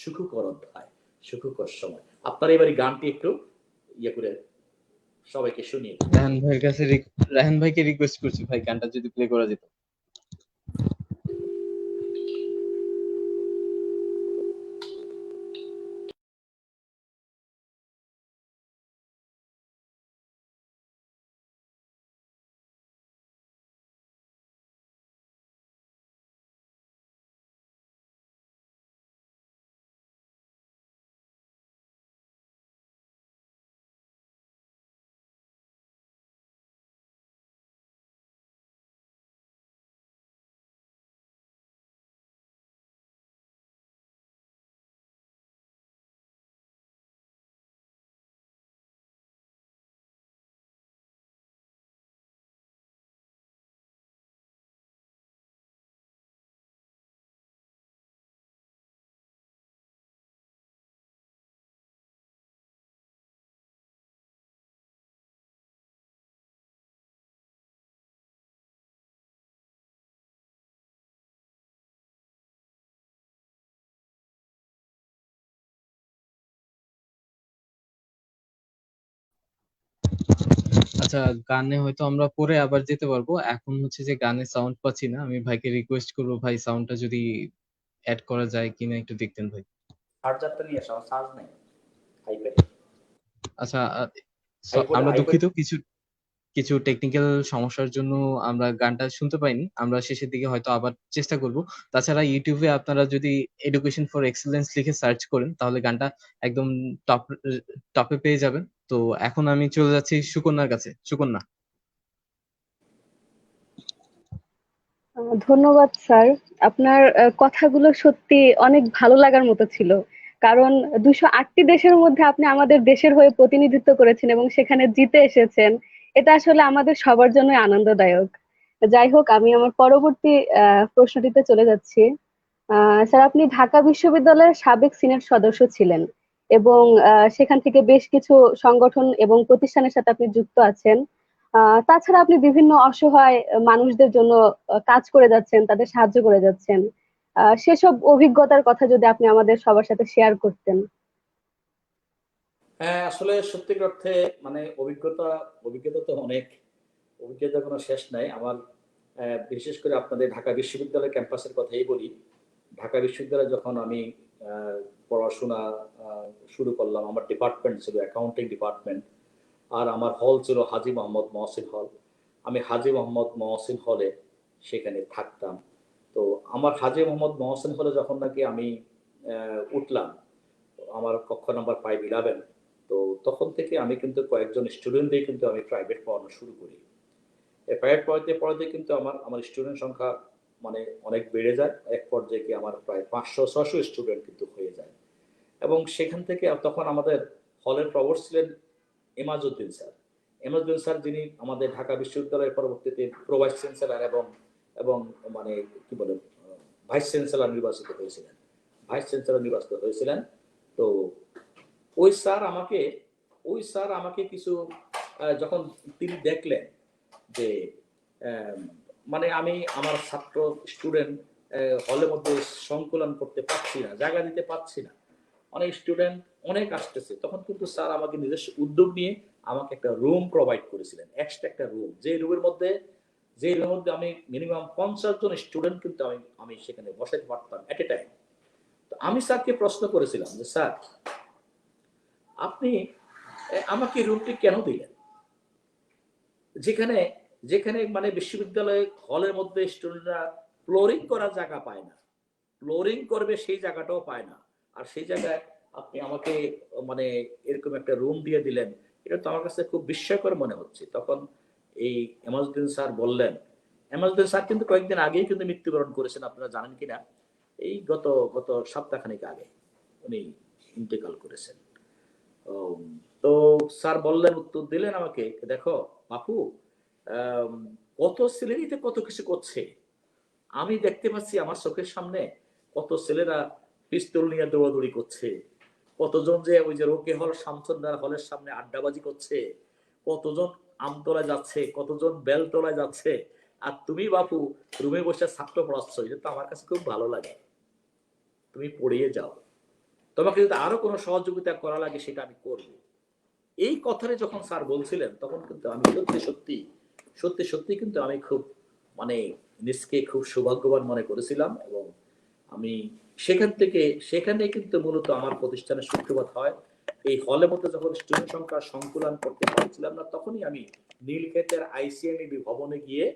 সুখকর অধ্যায়, সুখকর সময়। আপনারা এবার গানটি একটু ইয়ে করে সবাইকে শুনিয়ে। রায়হান ভাইকে রিকোয়েস্ট করছি ভাই গানটা যদি প্লে করা যেত। আচ্ছা, গানে হয়তো আমরা পরে আবার যেতে পারবো। এখন হচ্ছে যে গানের সাউন্ড পাচ্ছি না, আমি ভাইকে রিকোয়েস্ট করবো ভাই সাউন্ডটা যদি অ্যাড করা যায় কিনা একটু দেখতেন ভাই। চার্জারটা নিয়ে আসা, চার্জ নেই আইপ্যাড। আচ্ছা, আমরা দুঃখিত, কিছু কিছু টেকনিক্যাল সমস্যার জন্য আমরা গানটা শুনতে পাইনি। আমরা শেষের দিকে হয়তো আবার চেষ্টা করব। তাছাড়া ইউটিউবে আপনারা যদি এডুকেশন ফর এক্সেলেন্স লিখে সার্চ করেন তাহলে গানটা একদম টপে পেয়ে যাবেন। তো এখন আমি চলে যাচ্ছি সুকন্যার কাছে। সুকন্যা। ধন্যবাদ স্যার। আপনার কথাগুলো সত্যি অনেক ভালো লাগার মতো ছিল। কারণ 208টি দেশের মধ্যে আপনি আমাদের দেশের হয়ে প্রতিনিধিত্ব করেছেন এবং সেখানে জিতে এসেছেন। এটা আসলে আমাদের সবার জন্যই আনন্দদায়ক। যাই হোক, আমি আমার পরবর্তী প্রশ্নটিতে চলে যাচ্ছি। স্যার, আপনি ঢাকা বিশ্ববিদ্যালয়ের সাবেক সিনেট সদস্য ছিলেন এবং সেখান থেকে বেশ কিছু সংগঠন এবং প্রতিষ্ঠানের সাথে আপনি যুক্ত আছেন। তাছাড়া আপনি বিভিন্ন অসহায় মানুষদের জন্য কাজ করে যাচ্ছেন, তাদের সাহায্য করে যাচ্ছেন। সেসব অভিজ্ঞতার কথা যদি আপনি আমাদের সবার সাথে শেয়ার করতেন। হ্যাঁ, আসলে সত্যিকার অর্থে মানে অভিজ্ঞতা তো অনেক, অভিজ্ঞতা কোনো শেষ নাই আমার। বিশেষ করে আপনাদের ঢাকা বিশ্ববিদ্যালয় ক্যাম্পাসের কথাই বলি। ঢাকা বিশ্ববিদ্যালয়ে যখন আমি পড়াশোনা শুরু করলাম, আমার ডিপার্টমেন্ট ছিল অ্যাকাউন্টিং ডিপার্টমেন্ট, আর আমার হল ছিল হাজী মোহাম্মদ মহসিন হল। আমি হাজী মোহাম্মদ মহসিন হলে সেখানে থাকতাম। তো আমার হাজী মোহাম্মদ মহসিন হলে যখন নাকি আমি উঠলাম, আমার কক্ষ নাম্বার 511, তো তখন থেকে আমি কিন্তু কয়েকজন স্টুডেন্ট দিয়ে কিন্তু আমি প্রাইভেট পড়ানো শুরু করি। প্রাইভেট পড়াতে কিন্তু আমার স্টুডেন্ট সংখ্যা মানে অনেক বেড়ে যায়। এক পর্যায়ে কি আমার প্রায় 500-600 স্টুডেন্ট কিন্তু হয়ে যায়। এবং সেখান থেকে তখন আমাদের হলের প্রভোস্ট ছিলেন এমাজউদ্দিন স্যার। এমাজউদ্দিন স্যার যিনি আমাদের ঢাকা বিশ্ববিদ্যালয়ের পরবর্তীতে প্রো ভাইস চ্যান্সেলর এবং মানে কি বলে ভাইস চ্যান্সেলর নির্বাচিত হয়েছিলেন। তো ওই স্যার আমাকে কিছু যখন তিনি দেখলেন যে মানে আমি আমার ছাত্র স্টুডেন্ট হলের মধ্যে সংকলন করতে পারছি না, জায়গা দিতে পারছি না, অনেক স্টুডেন্ট অনেক আসতেছে, তখন কিন্তু স্যার আমাকে নিজস্ব উদ্যোগ নিয়ে আমাকে একটা রুম প্রোভাইড করেছিলেন, এক্সট্রা একটা রুম, যে রুমের মধ্যে আমি মিনিমাম 50 জন স্টুডেন্ট কিন্তু আমি সেখানে বসাতে পারতাম এট এ টাইম। তো আমি স্যারকে প্রশ্ন করেছিলাম যে স্যার, আপনি আমাকে রুমটি কেন দিলেন, যেখানে মানে বিশ্ববিদ্যালয় হলের মধ্যে স্টুডেন্টরা ফ্লোরিং করার জায়গা পায় না, ফ্লোরিং করবে সেই জায়গাটাও পায় না, আর সেই জায়গায় আপনি আমাকে মানে এরকম একটা রুম দিয়ে দিলেন, এটা তো আমার কাছে খুব বিস্ময়কর মনে হচ্ছে। তখন এই এমাজউদ্দিন স্যার বললেন, এমাজউদ্দিন স্যার কিন্তু কয়েকদিন আগেই কিন্তু মৃত্যুবরণ করেছেন, আপনারা জানেন কিনা, এই গত সপ্তাহখানেক আগে উনি ইন্তেকাল করেছেন। তো স্যার বললেন, উত্তর দিলেন আমাকে, দেখো বাপু, কত ছেলেরিতে কত কিছু করছে, আমি দেখতে পাচ্ছি আমার চোখের সামনে কত ছেলেরা পিস্তল নিয়ে দৌড়াদৌড়ি করছে, কতজন যে ওই যে রোকে হল শামসুন্নার হলের সামনে আড্ডাবাজি করছে, কতজন আমতলায় যাচ্ছে, কতজন বেলতলায় যাচ্ছে, আর তুমি বাপু রুমে বসে ছাত্র পড়াচ্ছ, এটা তো আমার কাছে খুব ভালো লাগে, তুমি পড়িয়ে যাও, তোমাকে যদি আরো কোনো সহযোগিতা করা লাগে সেটা আমি করব। এই কথাটা যখন স্যার বলছিলেন, তখন কিন্তু আমি সত্যি কিন্তু আমি খুব মানে নিজকে খুব সৌভাগ্যবান মনে করেছিলাম। এবং আমি সেখানে কিন্তু মূলত আমার প্রতিষ্ঠানের সূত্রপাত হয়। এই হলের মধ্যে যখন স্টুডেন্ট সংখ্যা সংকুলন করতে পারছিলাম না, তখনই আমি নীলক্ষেতের ICMEB ভবনে গিয়ে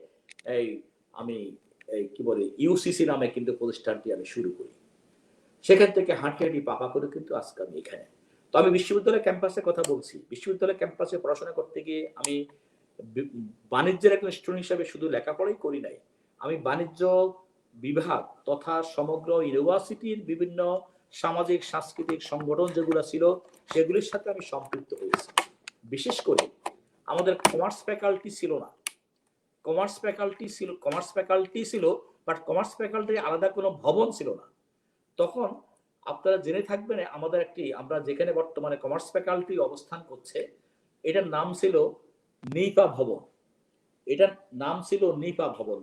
আমি কি বলে ইউসিসি নামে কিন্তু প্রতিষ্ঠানটি আমি শুরু করি। সেখান থেকে হাঁটি পাপা করে কিন্তু আজকে আমি এখানে। তো আমি বিশ্ববিদ্যালয় ক্যাম্পাসের কথা বলছি। বিশ্ববিদ্যালয় ক্যাম্পাসে পড়াশোনা করতে গিয়ে আমি বাণিজ্যের একজন স্টুডেন্ট হিসেবে শুধু লেখাপড়াই করি নাই, আমি বাণিজ্য বিভাগ তথা সমগ্র ইউনিভার্সিটির বিভিন্ন সামাজিক সাংস্কৃতিক সংগঠন যেগুলো ছিল সেগুলির সাথে আমি সম্পৃক্ত হয়েছি। বিশেষ করে আমাদের কমার্স ফ্যাকাল্টি ছিল না, কমার্স ফ্যাকাল্টি ছিল বাট কমার্স ফ্যাকাল্টির আলাদা কোনো ভবন ছিল না। তখন আপনারা জেনে থাকবেন, আমরা যেখানে বর্তমানে কমার্স ফ্যাকাল্টি অবস্থান করছে, এটার নাম ছিল নিপা ভবন।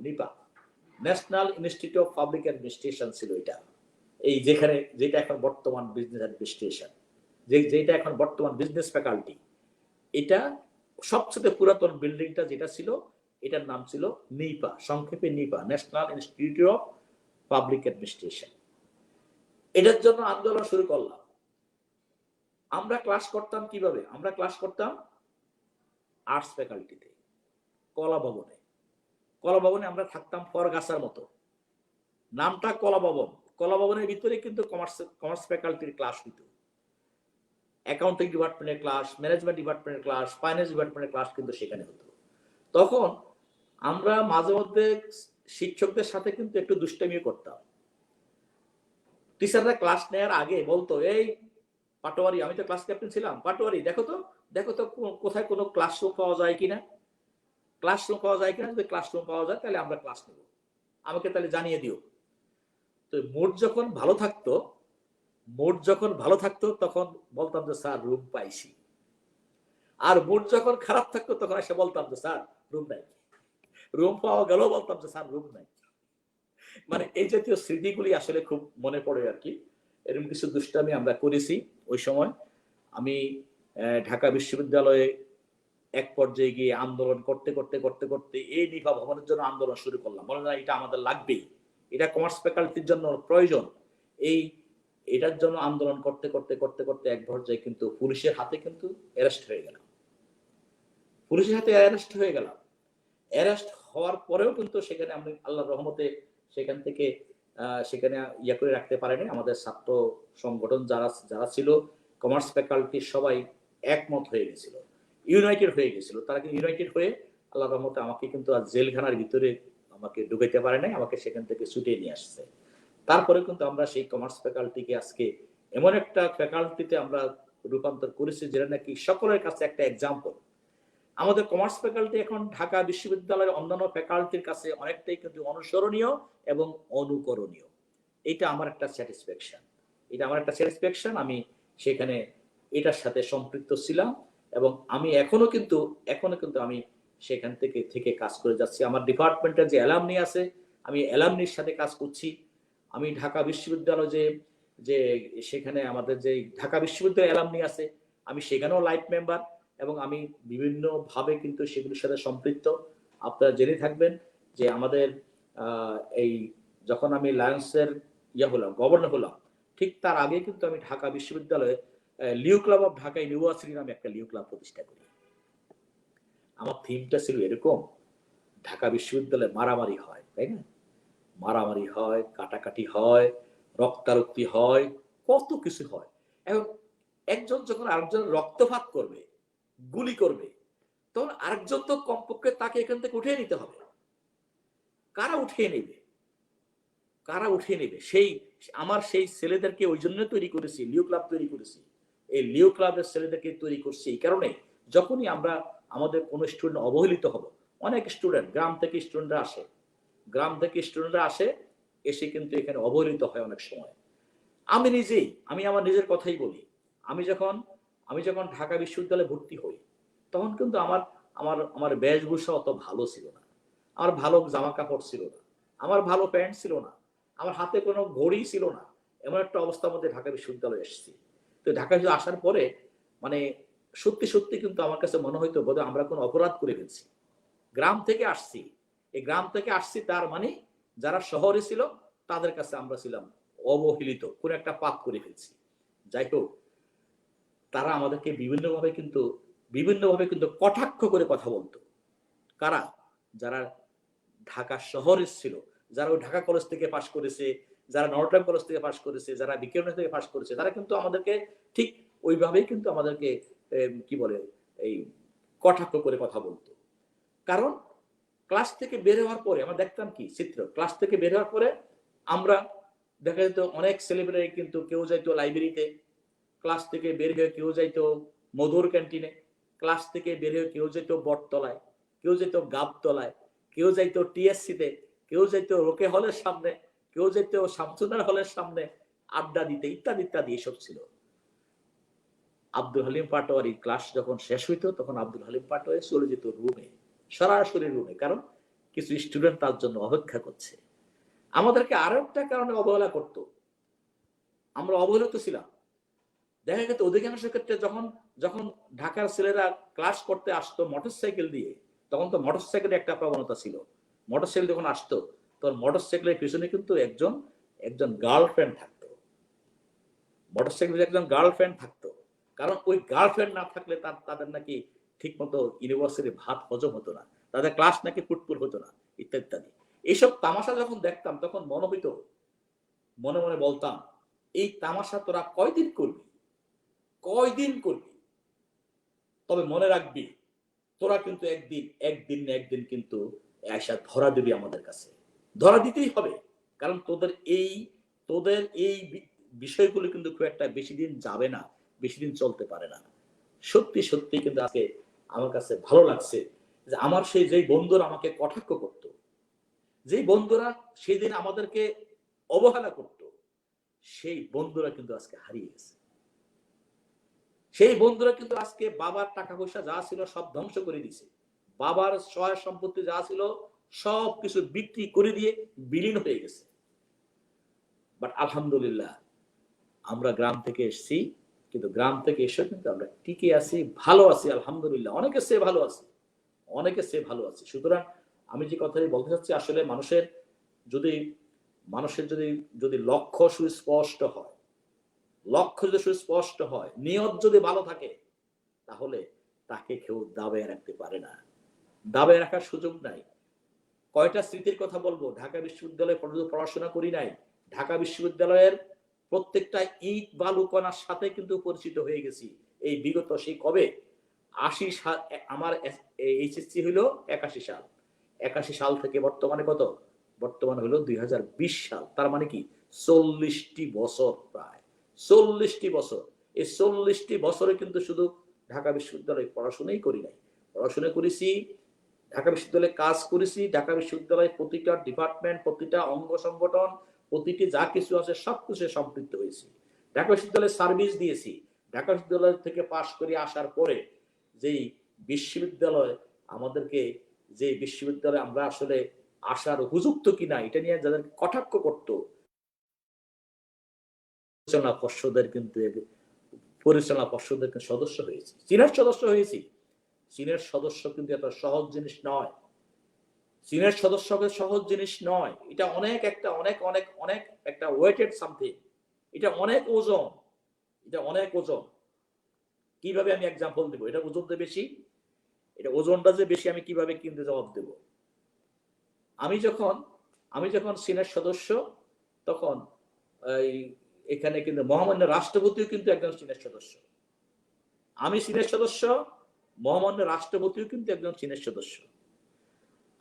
NIPA National Institute of Public Administration ছিল এটা। এই যেটা এখন বর্তমান বিজনেস অ্যাডমিনিস্ট্রেশন, যেটা এখন বর্তমান বিজনেস ফ্যাকাল্টি, এটা সবচেয়ে পুরাতন বিল্ডিংটা যেটা ছিল, এটার নাম ছিল নিপা, সংক্ষেপে NIPA, National Institute of Public Administration. এটার জন্য আন্দোলন শুরু করলাম। আমরা ক্লাস করতাম কিভাবে? আমরা ক্লাস করতাম আর্টস ফ্যাকাল্টিতে, কলা ভবনে আমরা থাকতাম ফরগাছার মতো, নামটা কলা ভবনের ভিতরে কিন্তু কমার্স ফ্যাকাল্টির ক্লাস হইতো, অ্যাকাউন্টিং ডিপার্টমেন্টের ক্লাস, ম্যানেজমেন্ট ডিপার্টমেন্টের ক্লাস, ফাইন্যান্স ডিপার্টমেন্টের ক্লাস কিন্তু সেখানে হতো। তখন আমরা মাঝে মধ্যে শিক্ষকদের সাথে কিন্তু একটু দুষ্টামিও করতাম। টিচাররা ক্লাস নেওয়ার আগে বলতো, এই পাটোয়ারি, আমি তো ক্লাস ক্যাপ্টেন ছিলাম, পাটোয়ারি দেখো তো কোথায় কোনো ক্লাসরুম পাওয়া যায় কিনা, যদি ক্লাসরুম পাওয়া যায় তাহলে আমরা ক্লাস নেব, আমাকে তাহলে জানিয়ে দিও। তো মোট যখন ভালো থাকতো, মুড যখন ভালো থাকতো তখন বলতাম যে স্যার রুম পাইছি, আর মুড যখন খারাপ থাকতো তখন এসে বলতাম যে স্যার রুম নাই। রুম পাওয়া গেলেও বলতাম যে স্যার রুম নাই। মানে এই জাতীয় স্মৃতিগুলি আসলে খুব মনে পড়ে আর কি। এরকম কিছু দুষ্টামি আমরা করেছি ওই সময়। আমি ঢাকা বিশ্ববিদ্যালয়ে এক পর্যায়ে গিয়ে আন্দোলন করতে করতে করতে করতে এই নিভা ভবনের জন্য আন্দোলন শুরু করলাম। মনে হয় এটা আমাদের লাগবেই, এটা কমার্স ফ্যাকাল্টির জন্য প্রয়োজন। এটার জন্য আন্দোলন করতে করতে করতে করতে এক পর্যায়ে কিন্তু পুলিশের হাতে কিন্তু অ্যারেস্ট হয়ে গেলাম। পুলিশের হাতে অ্যারেস্ট হয়ে গেলাম। অ্যারেস্ট হওয়ার পরেও কিন্তু সেখানে আমি আল্লাহর রহমতে সেখান থেকে সেখানে ইয়া করে রাখতে পারেনি। আমাদের ছাত্র সংগঠন যারা ছিল কমার্স ফ্যাকাল্টির সবাই একমত হয়ে গেছিল, ইউনাইটেড হয়ে গেছিল। তারা কিন্তু ইউনাইটেড হয়ে আল্লাহর রহমতে আমাকে কিন্তু আর জেলখানার ভিতরে আমাকে ঢুকাইতে পারে নাই, আমাকে সেখান থেকে ছুটিয়ে নিয়ে আসছে। তারপরে কিন্তু আমরা সেই কমার্স ফ্যাকাল্টিকে আজকে এমন একটা ফ্যাকাল্টিতে আমরা রূপান্তর করেছি যেটা নাকি সকলের কাছে একটা এক্সাম্পল। আমাদের কমার্স ফ্যাকাল্টি এখন ঢাকা বিশ্ববিদ্যালয়ের অন্যান্য ফ্যাকাল্টির কাছে অনেকটাই কিন্তু অনুসরণীয় এবং অনুকরণীয়। এটা আমার একটা স্যাটিসফ্যাকশন। আমি সেখানে এটার সাথে সম্পৃক্ত ছিলাম এবং আমি এখনো কিন্তু আমি সেখান থেকে কাজ করে যাচ্ছি। আমার ডিপার্টমেন্টের যে অ্যালামনি আছে, আমি অ্যালামনির সাথে কাজ করছি। আমি ঢাকা বিশ্ববিদ্যালয় যে সেখানে আমাদের যে ঢাকা বিশ্ববিদ্যালয় অ্যালামনি আছে, আমি সেখানেও লাইফ মেম্বার এবং আমি বিভিন্ন ভাবে কিন্তু সেগুলোর সাথে সম্পৃক্ত। আপনারা জেনে থাকবেন যে আমাদের এই যখন আমি লায়ন্সের গভর্নর হলাম, ঠিক তার আগে কিন্তু আমি ঢাকা বিশ্ববিদ্যালয়ে Liu club of Dhaka university নামে একটা লিউ ক্লাব প্রতিষ্ঠা করি। আমার থিমটা ছিল এরকম, ঢাকা বিশ্ববিদ্যালয়ে মারামারি হয়, তাই না? মারামারি হয়, কাটাকাটি হয়, রক্তারক্তি হয়, কত কিছু হয়। এবং একজন যখন আরেকজন রক্তপাত করবে, গুলি করবে, তখন আরেকজন তো কমপক্ষে তাকে এখান থেকে উঠিয়ে নিতে হবে। কারা উঠিয়ে নেবে? সেই ছেলেদেরকে ওই জন্য তৈরি করেছি, লিও ক্লাব তৈরি করেছি। এই লিও ক্লাবের ছেলেদেরকে তৈরি করছি এই কারণে, যখনই আমরা আমাদের কোনো স্টুডেন্ট অবহেলিত হবো, অনেক স্টুডেন্ট গ্রাম থেকে স্টুডেন্টরা আসে এসে কিন্তু এখানে অবহেলিত হয় অনেক সময়। আমি আমার নিজের কথাই বলি। আমি যখন ঢাকা বিশ্ববিদ্যালয়ে ভর্তি হই, তখন কিন্তু আমার বেশভূষা অত ভালো ছিল না, আমার ভালো জামা কাপড় ছিল না, আমার ভালো প্যান্ট ছিল না, আমার হাতে কোনো ঘড়ি ছিল না। এমন একটা অবস্থার মধ্যে ঢাকা বিশ্ববিদ্যালয়ে এসেছি। তো ঢাকা আসার পরে মানে সত্যি কিন্তু আমার কাছে মনে হইতো বোধহয় আমরা কোনো অপরাধ করে ফেলছি। গ্রাম থেকে আসছি, তার মানে যারা শহরে ছিল তাদের কাছে আমরা ছিলাম অবহেলিত, কোন একটা পাপ করে ফেলছি। যাই হোক, তারা আমাদেরকে বিভিন্নভাবে কিন্তু কটাক্ষ করে কথা বলতো। কারা? যারা ঢাকা শহরে ছিল, যারা ওই ঢাকা কলেজ থেকে পাশ করেছে, যারা নটরডেম কলেজ থেকে পাশ করেছে, যারা বিকেএম থেকে পাশ করেছে, তারা কিন্তু আমাদেরকে ঠিক ওইভাবেই কিন্তু আমাদেরকে এই কটাক্ষ করে কথা বলতো। কারণ ক্লাস থেকে বের হওয়ার পরে আমরা দেখতাম কি চিত্র, ক্লাস থেকে বের হওয়ার পরে আমরা দেখা যেত অনেক ছেলেমেয়েরা কিন্তু কেউ যাইতো লাইব্রেরিতে, ক্লাস থেকে বের হয়ে কেউ যাইতো মধুর ক্যান্টিনে, ক্লাস থেকে বের হয়ে কেউ যাইতো বটতলায়, কেউ যাইতো গাবতলায়, কেউ যাইতো টিএসসিতে, কেউ যাইতো রোকে হলের সামনে, কেউ যাইতো শামসুন্নার হলের সামনে আড্ডা দিতে, ইত্যাদি ইত্যাদি এসব ছিল। আব্দুল হালিম পাটোয়ারি ক্লাস যখন শেষ হইতো তখন আব্দুল হালিম পাটোয়ারি চলে যেত রুমে, সরাসরি রুমে, কারণ কিছু স্টুডেন্ট তার জন্য অপেক্ষা করছে। আমাদেরকে আরো একটা কারণে অবহেলা করতো, আমরা অবহেলিত ছিলাম। দেখা গেছে অধিকাংশ ক্ষেত্রে যখন ঢাকার ছেলেরা ক্লাস করতে আসতো মোটরসাইকেল দিয়ে, তখন তো মোটরসাইকেলের একটা প্রবণতা ছিল। মোটরসাইকেল যখন আসতো তখন মোটরসাইকেলের পিছনে কিন্তু একজন গার্লফ্রেন্ড থাকতো, মোটরসাইকেলের একজন গার্লফ্রেন্ড থাকতো। কারণ ওই গার্লফ্রেন্ড না থাকলে তাদের নাকি ঠিক মতো ইউনিভার্সিটির ভাত হজম হতো না, তাদের ক্লাস নাকি ফুটফুট হতো না, ইত্যাদি ইত্যাদি। এইসব তামাশা যখন দেখতাম তখন মনে মনে বলতাম, এই তামাশা তোরা কয়দিন করবি? তবে মনে রাখবি, তোরা কিন্তু একদিন না একদিন কিন্তু আয়সা ধরা দিবি আমাদের কাছে, ধরা দিতেই হবে। কারণ তোদের এই বিষয়গুলো কিন্তু খুব একটা বেশি দিন যাবে না, বেশি দিন চলতে পারে না। সত্যি কিন্তু আজকে আমার কাছে ভালো লাগছে যে আমার যেই বন্ধুরা আমাকে কটাক্ষ করতো, যেই বন্ধুরা সেই দিন আমাদেরকে অবহেলা করত, সেই বন্ধুরা কিন্তু আজকে হারিয়ে গেছে। সেই বন্ধুরা কিন্তু আজকে বাবার টাকা পয়সা যা ছিল সব ধ্বংস করে দিছে, বাবার সহায় সম্পত্তি যা ছিল সব কিছু বিক্রি করে দিয়ে বিলীন হয়ে গেছে। বাট আলহামদুলিল্লাহ আমরা গ্রাম থেকে এসেছি, কিন্তু গ্রাম থেকে এসে কিন্তু আমরা টিকে আছি, ভালো আছি আলহামদুলিল্লাহ, অনেকের চেয়ে ভালো আছি, অনেকের চেয়ে ভালো আছি। সুতরাং আমি যে কথাই বলতে চাচ্ছি, আসলে মানুষের যদি লক্ষ্য সুস্পষ্ট হয়, লক্ষ্য যদি সুস্পষ্ট হয়, নিয়ত যদি ভালো থাকে, তাহলে তাকে কেউ দাবায় রাখতে পারে না, দাবায় রাখার সুযোগ নাই। কয়টা স্মৃতির কথা বলবো, ঢাকা বিশ্ববিদ্যালয়ে পড়াশোনা করি নাই, ঢাকা বিশ্ববিদ্যালয়ের প্রত্যেকটা ইট বালুকণার সাথে কিন্তু পরিচিত হয়ে গেছি। এই বিগত সেই কবে 80 সাল, আমার এইচএসসি হইলো 81 সাল, 81 সাল থেকে বর্তমানে কত, বর্তমানে হলো 2020 সাল, তার মানে কি 40টি বছর, প্রায় 40টি বছর। এই 40টি বছরে কিন্তু শুধু ঢাকা বিশ্ববিদ্যালয়ে পড়াশোনাই করি নাই, পড়াশোনা করেছি, ঢাকা বিশ্ববিদ্যালয়ে কাজ করেছি, ঢাকা বিশ্ববিদ্যালয়ে প্রতিটা ডিপার্টমেন্ট, প্রতিটা অঙ্গ সংগঠন, প্রতিটি যা কিছু আছে সবকিছু সম্পৃক্ত হয়েছি, ঢাকা বিশ্ববিদ্যালয়ে সার্ভিস দিয়েছি। ঢাকা বিশ্ববিদ্যালয় থেকে পাশ করে আসার পরে যেই বিশ্ববিদ্যালয় আমাদেরকে, যে বিশ্ববিদ্যালয়ে আমরা আসলে আসার উপযুক্ত কিনা এটা নিয়ে যাদের কটাক্ষ করত, পরিচালনা পর্ষদের সদস্য হয়েছি, সিনিয়র সদস্য হয়েছি। সিনিয়র সদস্য কিন্তু একটা সহজ জিনিস নয়, সিনিয়র সদস্য সহজ জিনিস নয়, এটা অনেক একটা ওয়েটেড সামথিং, এটা অনেক ওজন, এটা অনেক ওজন। কিভাবে আমি এক্সাম্পল দেবো, এটা ওজনটা বেশি, এটা ওজনটা যে বেশি আমি কিভাবে কিন্তু জবাব দেব। আমি যখন সিনিয়র সদস্য, তখন এখানে কিন্তু মহামান্য রাষ্ট্রপতিও কিন্তু একজন সিনিয়র সদস্য, আমি সিনিয়র সদস্য, মহামান্য রাষ্ট্রপতিও কিন্তু একজন সিনিয়র সদস্য।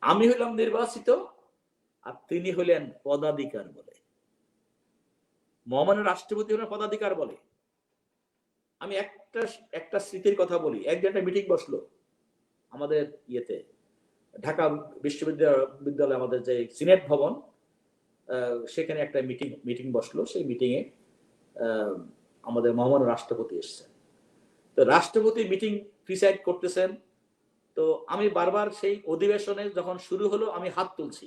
আমি হইলাম নির্বাচিত আর তিনি হলেন পদাধিকার বলে, মহামান্য রাষ্ট্রপতি হলেন পদাধিকার বলে। আমি একটা স্মৃতির কথা বলি। একদিন একটা মিটিং বসলো আমাদের ইয়েতে, ঢাকা বিশ্ববিদ্যালয় আমাদের যে সিনেট ভবন, সেখানে একটা মিটিং বসলো। সেই মিটিংয়ে আমাদের মহামান্য রাষ্ট্রপতি এসেছেন। তো রাষ্ট্রপতি মিটিং প্রিসাইড করতেছেন। তো আমি বারবার সেই অধিবেশনে যখন শুরু হলো আমি হাত তুলছি,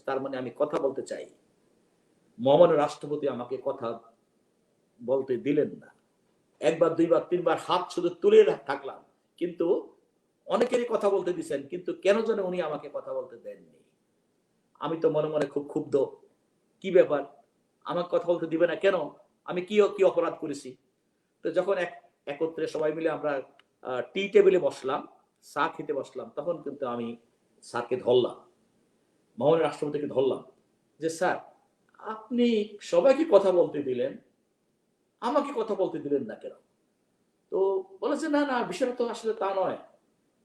তার মানে আমি কথা বলতে চাই। মহামান্য রাষ্ট্রপতি আমাকে কথা বলতে দিলেন না। একবার, দুইবার, তিনবার হাত শুধু তুলে থাকলাম, কিন্তু অনেকেরই কথা বলতে দিচ্ছেন, কিন্তু কেন যেন উনি আমাকে কথা বলতে দেননি। আমি তো মনে মনে খুব ক্ষুব্ধ, কি ব্যাপার, আমাকে কথা বলতে দিবে না কেন, আমি কি অপরাধ করেছি? তো যখন একত্রে সবাই মিলে আমরা টি টেবিলে বসলাম, চা খেতে বসলাম, তখন কিন্তু আমি স্যারকে ধরলাম, মহামান্য রাষ্ট্রপতিকে ধরলাম, যে স্যার আপনি সবাইকে কথা বলতে দিলেন, আমাকে কথা বলতে দিলেন না কেন? তো বলেছে না না, বিষয়টা তো আসলে তা নয়।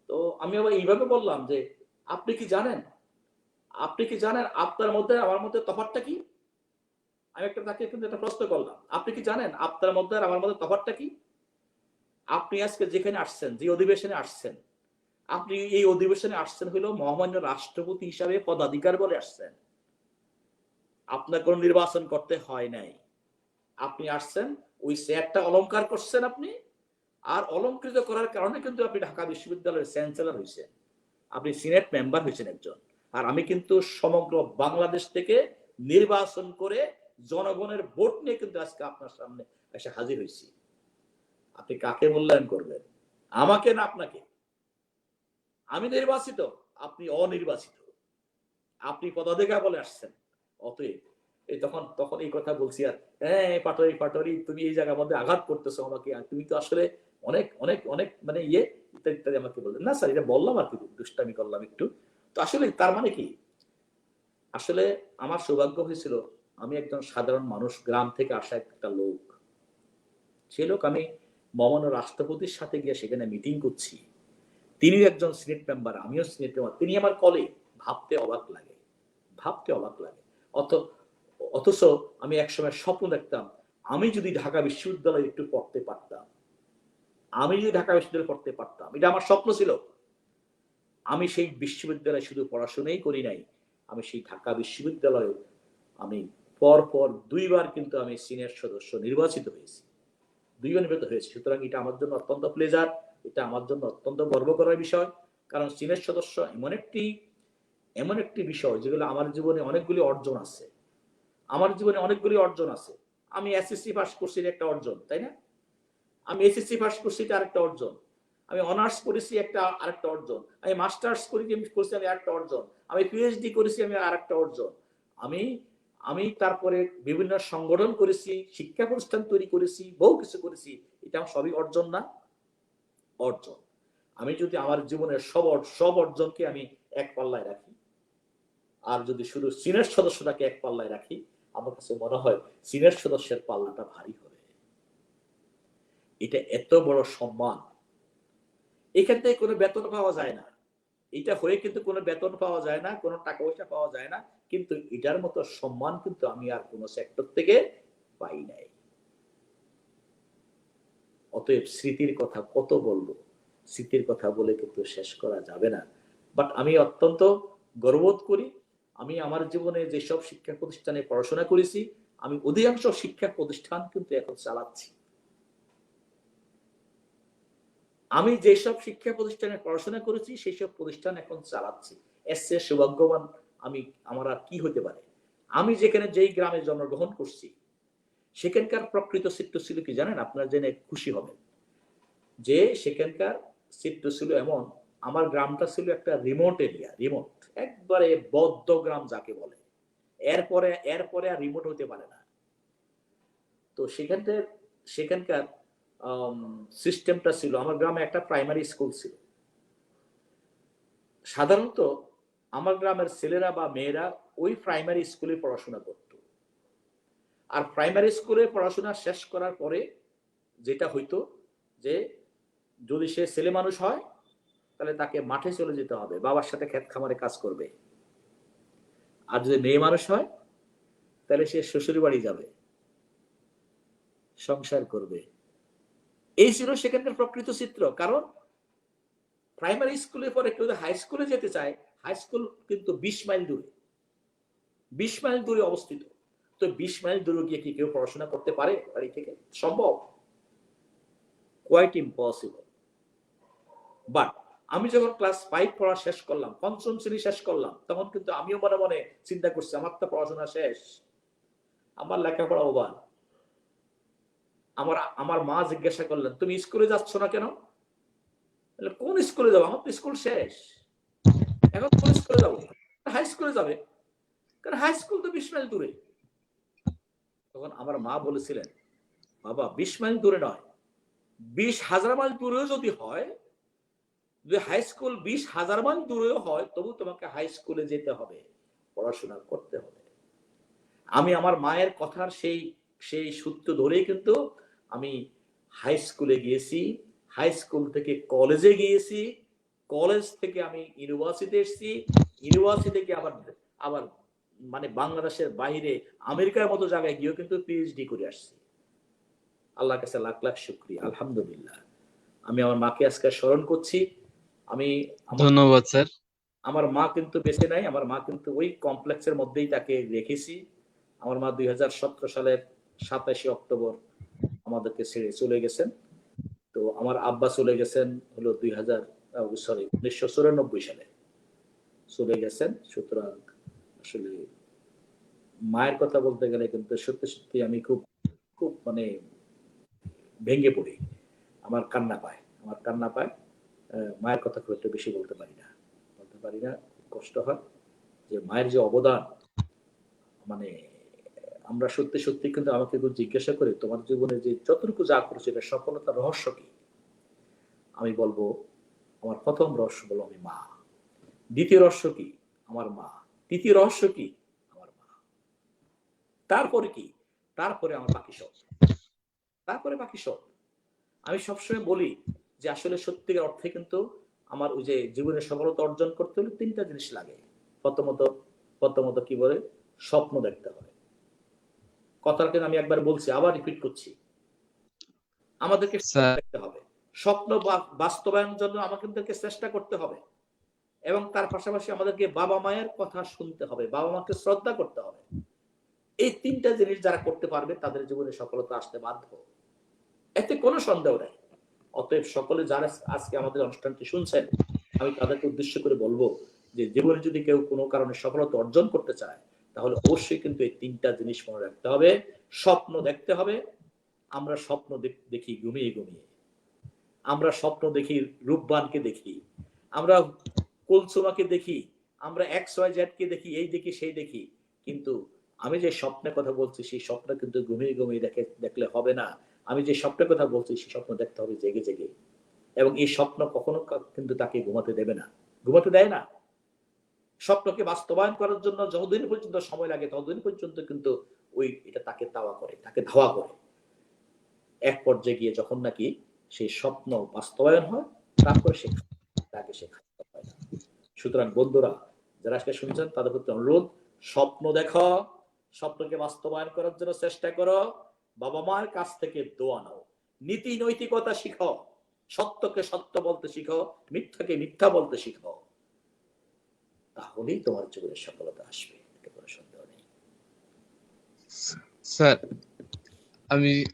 তো আমি আবার এইভাবে বললাম যে আপনি কি জানেন আপনার মধ্যে আমার মধ্যে তফাৎটা কি? আমি তাকে কিন্তু একটা প্রশ্ন করলাম, আপনি কি জানেন আপনার মধ্যে আর আমার মধ্যে তফাৎটা কি? আপনি আজকে যেখানে আসছেন, যে অধিবেশনে আসছেন, আপনি এই অধিবেশনে আসছেন হলো মহামান্য রাষ্ট্রপতি হিসাবে পদাধিকার বলে আসছেন। আপনার কোনো নির্বাচন করতে হয় নাই, আপনি আসছেন, ওই চেয়ারটা অলংকার করছেন আপনি, আর অলংকৃত করার কারণে কিন্তু আপনি ঢাকা বিশ্ববিদ্যালয়ের চ্যান্সেলর হয়েছেন, আপনি সিনেট মেম্বার হয়েছেন একজন। আর আমি কিন্তু সমগ্র বাংলাদেশ থেকে নির্বাচন করে জনগণের ভোট নিয়ে কিন্তু আজকে আপনার সামনে এসে হাজির হয়েছি। আপনি কাকে মূল্যায়ন করবেন, আমাকে না আপনাকে? আমি নির্বাচিত, আপনি অনির্বাচিত, আপনি পদাধিকার বলে আসছেন। অতএব তখন এই কথা বলছি, আর পাটরি তুমি এই জায়গার মধ্যে আঘাত করতেছো আমাকে, আর তুমি তো আসলে অনেক অনেক অনেক মানে ইত্যাদি ইত্যাদি আমাকে বললেন। না স্যার, এটা বললাম আর কি, দুষ্টামি করলাম একটু। তো আসলে তার মানে কি, আসলে আমার সৌভাগ্য হয়েছিল, আমি একজন সাধারণ মানুষ, গ্রাম থেকে আসা একটা লোক। সে লোক আমি মহামান্য রাষ্ট্রপতির সাথে গিয়ে সেখানে মিটিং করছি, তিনিও একজন সিনেট মেম্বার, আমিও সিনেট মেম্বার, তিনি আমার কলিগ। ভাবতে অবাক লাগে। অথচ আমি একসময় স্বপ্ন দেখতাম, আমি যদি ঢাকা বিশ্ববিদ্যালয়ে একটু পড়তে পারতাম, এটা আমার স্বপ্ন ছিল। আমি সেই বিশ্ববিদ্যালয়ে শুধু পড়াশোনাই করি নাই, আমি সেই ঢাকা বিশ্ববিদ্যালয়ে আমি পর পর 2 বার কিন্তু আমি সিনিয়র সদস্য নির্বাচিত হয়েছি, 2 বার নির্বাচিত হয়েছি। সুতরাং এটা আমার জন্য অত্যন্ত প্লেজার, এটা আমার জন্য অত্যন্ত গর্ব করার বিষয়। কারণ সিনিয়র সদস্য এমন একটি বিষয় যেগুলো আমার জীবনে অনেকগুলি অর্জন আছে, আমার জীবনে অনেকগুলি অর্জন আছে। আমি এসএসসি পাস করছি, একটা অর্জন, তাই না? আমি এসএসসি পাস করছি, এটা আরেকটা অর্জন। আমি অনার্স করেছি, একটা আরেকটা অর্জন। আমি মাস্টার্স করছি, আমি আরেকটা অর্জন। আমি পিএইচডি করেছি, আমি আরেকটা অর্জন। আমি আমি তারপরে বিভিন্ন সংগঠন করেছি, শিক্ষা প্রতিষ্ঠান তৈরি করেছি, বহু কিছু করেছি। এটা আমার সবই অর্জন না? অর্জন। আমি যদি আমার জীবনের সব অর্জনকে আমি এক পাল্লায় রাখি, আর যদি শুধু সিনিয়র সদস্যটাকে এক পাল্লায় রাখি, আমার কাছে মনে হয় সিনিয়র সদস্যের পাল্লাটা ভারী হবে। এটা এত বড় সম্মান, এখান থেকে কোনো বেতন পাওয়া যায় না। এটা হয়ে কিন্তু কোনো বেতন পাওয়া যায় না, কোনো টাকা পয়সা পাওয়া যায় না, কিন্তু এটার মতো সম্মান কিন্তু আমি আর কোনো সেক্টর থেকে পাই নাই। অতএব স্মৃতির কথা কত বলবো, স্মৃতির কথা বলে কিন্তু শেষ করা যাবে না। বাট আমি অত্যন্ত গর্ববোধ করি, আমি আমার জীবনে যেসব শিক্ষা প্রতিষ্ঠানে পড়াশোনা করেছি, আমি অধিকাংশ শিক্ষা প্রতিষ্ঠান কিন্তু এখন চালাচ্ছি। আমি যেসব শিক্ষা প্রতিষ্ঠানে পড়াশোনা করেছি সেই সব প্রতিষ্ঠান এখন চালাচ্ছি। এর চেয়ে সৌভাগ্যবান আমার আর কি হতে পারে? আমি যেই গ্রামে জন্মগ্রহণ করছি, সেখানকার প্রকৃত চিত্র ছিল কি জানেন? আপনারা জেনে খুশি হবেন যে সেখানকার চিত্র ছিল এমন, আমার গ্রামটা ছিল একটা রিমোট এরিয়া, রিমোট, একবারে বদ্ধ গ্রাম যাকে বলে। এরপরে আর রিমোট হতে পারে না। তো সেখানকার সিস্টেমটা ছিল, আমার গ্রামে একটা প্রাইমারি স্কুল ছিল। সাধারণত আমার গ্রামের ছেলেরা বা মেয়েরা ওই প্রাইমারি স্কুলে পড়াশোনা করত। আর প্রাইমারি স্কুলে পড়াশোনা শেষ করার পরে যেটা হইতো, যে যদি সে ছেলে মানুষ হয় তাহলে তাকে মাঠে চলে যেতে হবে, বাবার সাথে ক্ষেত খামারে কাজ করবে। আর যদি মেয়ে মানুষ হয় তাহলে সে শ্বশুর বাড়ি যাবে, সংসার করবে। এই ছিল সেখানকার প্রকৃত চিত্র। কারণ প্রাইমারি স্কুলের পরে কেউ হাই স্কুলে যেতে চায়, হাই স্কুল কিন্তু 20 মাইল দূরে, 20 মাইল দূরে অবস্থিত। তো 20 মাইল দূরে গিয়ে কি কেউ পড়াশোনা করতে পারে বাড়ি থেকে? সম্ভব? Quite impossible. বাট আমি যখন ক্লাস 5 পড়া শেষ করলাম, 5ম শ্রেণী শেষ করলাম, তখন কিন্তু আমিও মনে মনে চিন্তা করছি আমার তো পড়াশোনা শেষ, আমার লেখাপড়া ওভার। আমার মা জিজ্ঞাসা করলেন, তুমি স্কুলে যাচ্ছ না কেন? কোন স্কুলে যাবো? আমার তো স্কুল শেষ, এখন কোন স্কুলে যাবো? হাই স্কুলে যাবে, কারণ হাই স্কুল তো 20 মাইল দূরে। তখন আমার মা বলেছিলেন, বাবা 20 মাইল দূরে নয়, 20,000 মাইল দূরেও যদি হয়, যদি হাই স্কুল 20,000 মাইল দূরেও হয়, তবু তোমাকে হাই স্কুলে যেতে হবে, পড়াশোনা করতে হবে। আমি আমার মায়ের কথার সেই সূত্র ধরেই কিন্তু আমি হাই স্কুলে গিয়েছি, হাই স্কুল থেকে কলেজে গিয়েছি, কলেজ থেকে আমি ইউনিভার্সিটি এসেছি, ইউনিভার্সিটি থেকে আবার মানে বাংলাদেশের বাইরে আমেরিকার মতো জায়গায় গিয়েও কিন্তু পিএইচডি করে আসছি। আল্লাহর কাছে লাখ লাখ শুকরিয়া, আলহামদুলিল্লাহ। আমি আমার মাকে আজকে স্মরণ করছি। ধন্যবাদ স্যার। আমার মা কিন্তু বেঁচে নাই, আমার মা কিন্তু ওই কমপ্লেক্সের মধ্যেই তাকে রেখেছি। আমার মা 2017 সালের 27 অক্টোবর আমাদেরকে ছেড়ে চলে গেছেন। তো আমার আব্বা চলে গেছেন হলো 1994 সালে চলে গেছেন। সুতরাং আসলে মায়ের কথা বলতে গেলে কিন্তু সত্যি সত্যি আমি খুব খুব মানে ভেঙে পড়ি, আমার কান্না পায়। মায়ের কথা খুব একটা বেশি বলতে পারি না, কষ্ট হয় যে মায়ের যে অবদান, মানে আমরা সত্যি সত্যি কিন্তু আমাকে কেউ জিজ্ঞাসা করে তোমার জীবনে যে যতটুকু যা করেছে এটা সফলতার রহস্য কি, আমি বলবো আমার প্রথম রহস্য বলো আমি মা, দ্বিতীয় রহস্য কি আমার মা, তৃতীয় রহস্য কি আমার মা, তারপরে কি, তারপরে আমার বাকি সব। আমি সবসময় বলি যে আসলে সত্যিকার অর্থে কিন্তু আমার ওই যে জীবনে সফলতা অর্জন করতে হলে 3টা জিনিস লাগে। প্রথমত কি বলে, স্বপ্ন দেখতে হবে। কথাটা কিন্তু আমি একবার বলছি, আবার রিপিট করছি, আমাদেরকে দেখতে হবে, স্বপ্ন বাস্তবায়নের জন্য আমাদেরকে চেষ্টা করতে হবে, এবং তার পাশাপাশি আমাদেরকে বাবা মায়ের কথা শুনতে হবে, বাবা মাকে শ্রদ্ধা করতে হবে। এই তিনটা জিনিস যারা করতে পারবে তাদের জীবনে সফলতা আসতে বাধ্য, এতে কোনো সন্দেহ নাই। অতএব সকলে যারা আজকে আমাদের অনুষ্ঠানটি শুনছেন, আমি তাদেরকে উদ্দেশ্য করে বলবো যে জীবনে যদি কেউ কোনো কারণে সফলতা অর্জন করতে চায় তাহলে অবশ্যই কিন্তু এই তিনটা জিনিস মনে রাখতে হবে। স্বপ্ন দেখতে হবে। আমরা স্বপ্ন দেখি ঘুমিয়ে ঘুমিয়ে, আমরা স্বপ্ন দেখি রূপবানকে দেখি, আমরা কুলসুমাকে দেখি, আমরা XYZ কে দেখি, এই দেখি সেই দেখি, কিন্তু আমি যে স্বপ্নের কথা বলছি সেই স্বপ্ন কিন্তু ঘুমিয়ে ঘুমিয়ে দেখলে হবে না। আমি যে স্বপ্নের কথা বলছি সেই স্বপ্ন দেখতে হবে জেগে জেগে, এবং এই স্বপ্ন কখনো কিন্তু তাকে ঘুমাতে দেবে না, ঘুমাতে দেয় না। স্বপ্নকে বাস্তবায়ন করার জন্য যতদিন পর্যন্ত সময় লাগে ততদিন পর্যন্ত কিন্তু এটা তাকে তাওয়া করে, তাকে ধাওয়া করে। এক পর্যায়ে গিয়ে যখন নাকি সেই স্বপ্ন বাস্তবায়ন হয় তারপরে তাকে শেখাতে হয় না। সুতরাং বন্ধুরা যারা আজকে শুনছেন তাদের প্রতি অনুরোধ, স্বপ্ন দেখো, স্বপ্নকে বাস্তবায়ন করার জন্য চেষ্টা করো, বাবা মার কাছ থেকে দোয়া নাও, নীতি নৈতিকতা শিখো, সত্যকে সত্য বলতে শিখো, মিথ্যাকে মিথ্যা বলতে শিখো, তাহলেই তোমার জীবনে সফলতা আসবে, এতে কোনো সন্দেহ নেই। স্যার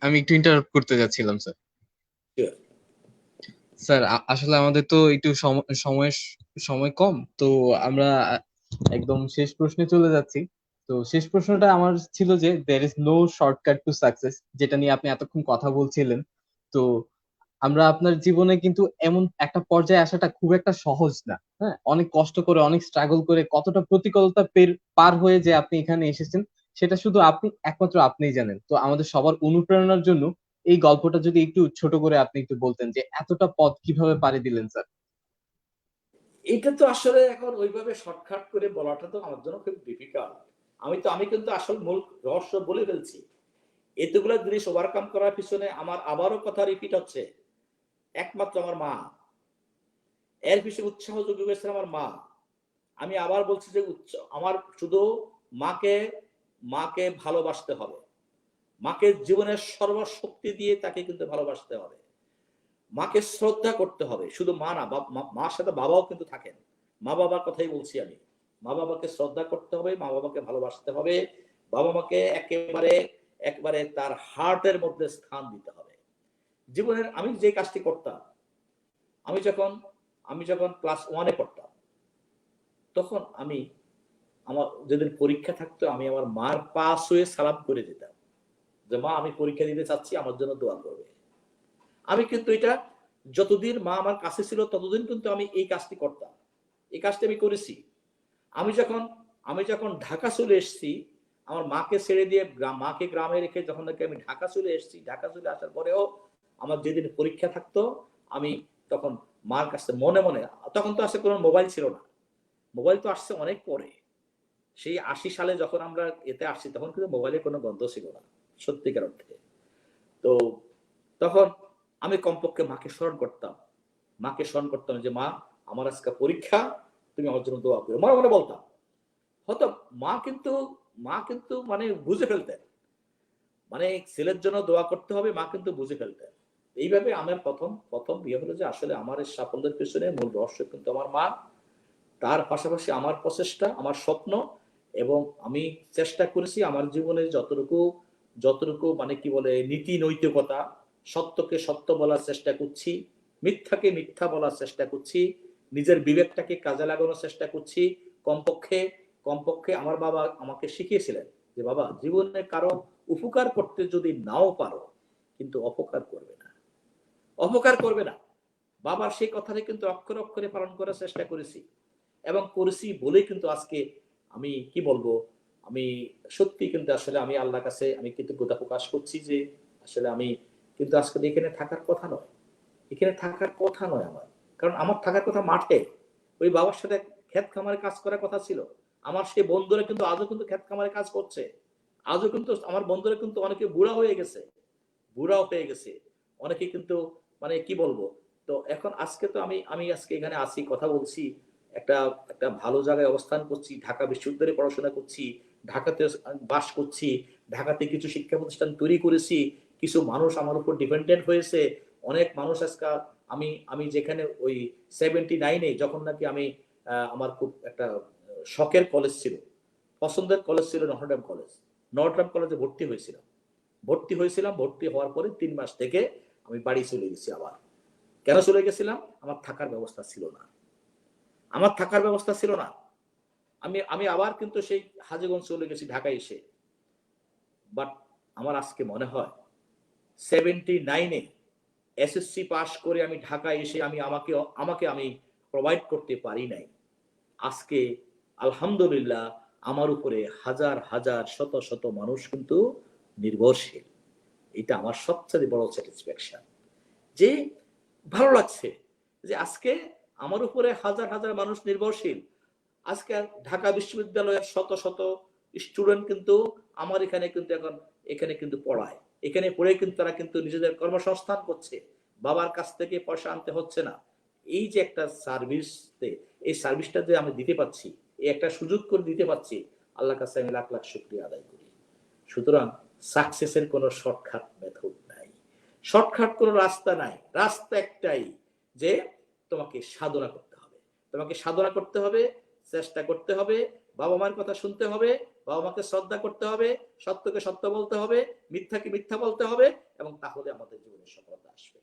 আমি একটু ইন্টারাপ্ট করতে যাচ্ছিলাম স্যার। Sure. স্যার আসলে আমাদের তো একটু সময় কম, তো আমরা একদম শেষ প্রশ্নে চলে যাচ্ছি। তো শেষ প্রশ্নটা আমার ছিল যে there is no shortcut to success, যেটা নিয়ে আপনি এতক্ষণ কথা বলছিলেন। তো আমরা আপনার জীবনে কিন্তু এমন একটা পর্যায়ে আসাটা খুব একটা সহজ না, হ্যাঁ, অনেক কষ্ট করে অনেক স্ট্রাগল করে কতটা প্রতিকূলতা পার হয়ে যে আপনি এখানে এসেছেন সেটা শুধু একমাত্র আপনিই জানেন। তো আমাদের সবার অনুপ্রেরণার জন্য এই গল্পটা যদি একটু ছোট করে আপনি একটু বলতেন যে এতটা পথ কিভাবে পাড়ি দিলেন স্যার। এটা তো আসলে এখন ওইভাবে শর্টকাট করে বলাটা তো আমার জন্য খুব ডিফিকাল্ট। আমি কিন্তু আসল মূল রহস্য বলে ফেলছি। এতগুলো জিনিস ওভারকাম করার পিছনে আমার আবারও কথা রিপিট হচ্ছে, একমাত্র আমার মা। এর পিছনে উৎসাহ যোগিয়েছে আমার মা। আমি আবার বলছি যে আমার শুধু মাকে ভালোবাসতে হবে, মাকে জীবনের সর্বশক্তি দিয়ে তাকে কিন্তু ভালোবাসতে হবে, মাকে শ্রদ্ধা করতে হবে। শুধু মা না, মার সাথে বাবাও কিন্তু থাকেন, মা বাবার কথাই বলছি আমি। মা বাবাকে শ্রদ্ধা করতে হবে, মা বাবাকে ভালোবাসতে হবে, বাবা মাকে একেবারে তার হার্টের মধ্যে স্থান দিতে হবে। জীবনের আমি যে কাজটি করতাম, আমি যখন ক্লাস 1-এ পড়তাম তখন আমার যেদিন পরীক্ষা থাকতো আমি আমার মার পা ছুঁয়ে সালাম করে দিতাম যে মা আমি পরীক্ষা দিতে চাচ্ছি, আমার জন্য দোয়া করবে। আমি কিন্তু এটা যতদিন মা আমার কাছে ছিল ততদিন কিন্তু আমি এই কাজটি করতাম, এই কাজটি আমি করেছি। আমি যখন ঢাকা চলে এসেছি, আমার মাকে ছেড়ে দিয়ে মাকে গ্রামে রেখে যখন নাকি আমি ঢাকা চলে এসেছি, ঢাকা চলে আসার পরেও আমার যেদিন পরীক্ষা থাকতো আমি তখন মার কাছে মনে মনে, তখন তো আসলে কোনো মোবাইল ছিল না, মোবাইল তো আসছে অনেক পরে, সেই 80 সালে যখন আমরা এতে আসছি তখন কিন্তু মোবাইলের কোনো গন্ধ ছিল না সত্যিকার অর্থে। তো তখন আমি কমপক্ষে মাকে স্মরণ করতাম যে মা আমার আজকে পরীক্ষা, তুমি আমার জন্য দোয়া করো, মনে মনে বলতাম। হয়তো মা কিন্তু মানে বুঝে ফেলতেন, মানে ছেলের জন্য দোয়া করতে হবে, মা কিন্তু বুঝে ফেলতেন। এইভাবে আমার প্রথম বিয়ে হলো যে আসলে আমার এই সাফল্যের পেছনে মূল রহস্য কিন্তু আমার মা, তার পাশাপাশি আমার প্রচেষ্টা, আমার স্বপ্ন, এবং আমি চেষ্টা করেছি আমার জীবনে যতটুকু মানে কি বলে নীতি নৈতিকতা, সত্যকে সত্য বলার চেষ্টা করছি, মিথ্যাকে মিথ্যা বলার চেষ্টা করছি, নিজের বিবেকটাকে কাজে লাগানোর চেষ্টা করছি। কমপক্ষে আমার বাবা আমাকে শিখিয়েছিলেন যে বাবা জীবনে কারো উপকার করতে যদি নাও পারো কিন্তু অপকার করবে না। বাবার সেই কথাটা কিন্তু অক্ষরে অক্ষরে পালন করার চেষ্টা করেছি, এবং করেছি বলেই কিন্তু আজকে আমি কি বলবো, আমি সত্যি কিন্তু আসলে আমি আল্লাহর কাছে আমি কৃতজ্ঞতা প্রকাশ করছি যে আসলে আমি কিন্তু আজকে এখানে থাকার কথা নয়, আমার, কারণ আমার থাকার কথা মাঠে, ওই বাবার সাথে ক্ষেত খামারে কাজ করার কথা ছিল। আমার সেই বন্ধুরা কিন্তু আজও কিন্তু ক্ষেত খামারে কাজ করছে, আজও কিন্তু আমার বন্ধুরা কিন্তু অনেকে বুড়াও হয়ে গেছে, অনেকে কিন্তু মানে কি বলবো। তো এখন আজকে তো আমি আজকে এখানে আসি, কথা বলছি, একটা ভালো জায়গায় অবস্থান করছি, ঢাকা বিশ্ববিদ্যালয়ে পড়াশোনা করছি, ঢাকাতে বাস করছি, ঢাকাতে কিছু শিক্ষা প্রতিষ্ঠান তৈরি করেছি, কিছু মানুষ আমার উপর ডিপেন্ডেন্ট হয়েছে, অনেক মানুষ আজকে আমি যেখানে ওই 79-এ যখন নাকি আমার খুব একটা শখের কলেজ ছিল, পছন্দের কলেজ ছিল নটরডেম কলেজ, নটরডেম কলেজে ভর্তি হয়েছিলাম। ভর্তি হওয়ার পরে 3 মাস থেকে আমি বাড়ি চলে গেছি। আবার কেন চলে গেছিলাম? আমার থাকার ব্যবস্থা ছিল না। আমি আবার কিন্তু সেই হাজীগঞ্জ চলে গেছি ঢাকায় এসে। বাট আমার আজকে মনে হয় 79-এ এসএসসি পাস করে আমি ঢাকায় এসে আমাকে আমি প্রোভাইড করতে পারি নাই। আজকে আলহামদুলিল্লাহ আমার উপরে হাজার হাজার শত শত মানুষ কিন্তু নির্ভরশীল। এটা আমার সবচেয়ে বড় স্যাটিসফ্যাকশন, যে ভালো লাগছে যে আজকে আমার উপরে হাজার হাজার মানুষ নির্ভরশীল। আজকে ঢাকা বিশ্ববিদ্যালয়ের শত শত স্টুডেন্ট কিন্তু আমার এখানে কিন্তু পড়ায়। এখানে পড়ে কিন্তু তারা কিন্তু নিজেদের কর্মসংস্থান করছে, বাবার কাছ থেকে পয়সা আনতে হচ্ছে না। এই যে একটা সার্ভিস, এই সার্ভিসটা যে আমি দিতে পারছি, এই একটা সুযোগ করে দিতে পারছি, আল্লাহর কাছে আমি লাখ লাখ শুকরিয়া আদায় করি। সুতরাং সাকসেসের কোনো শর্টকাট মেথড নাই, শর্টকাট কোনো রাস্তা নাই। রাস্তা একটাই, যে তোমাকে সাধনা করতে হবে, চেষ্টা করতে হবে, বাবা মায়ের কথা শুনতে হবে, বাবা মাকে শ্রদ্ধা করতে হবে, সত্যকে সত্য বলতে হবে, মিথ্যাকে মিথ্যা বলতে হবে, এবং তাহলে আমাদের জীবনে সফলতা আসবে।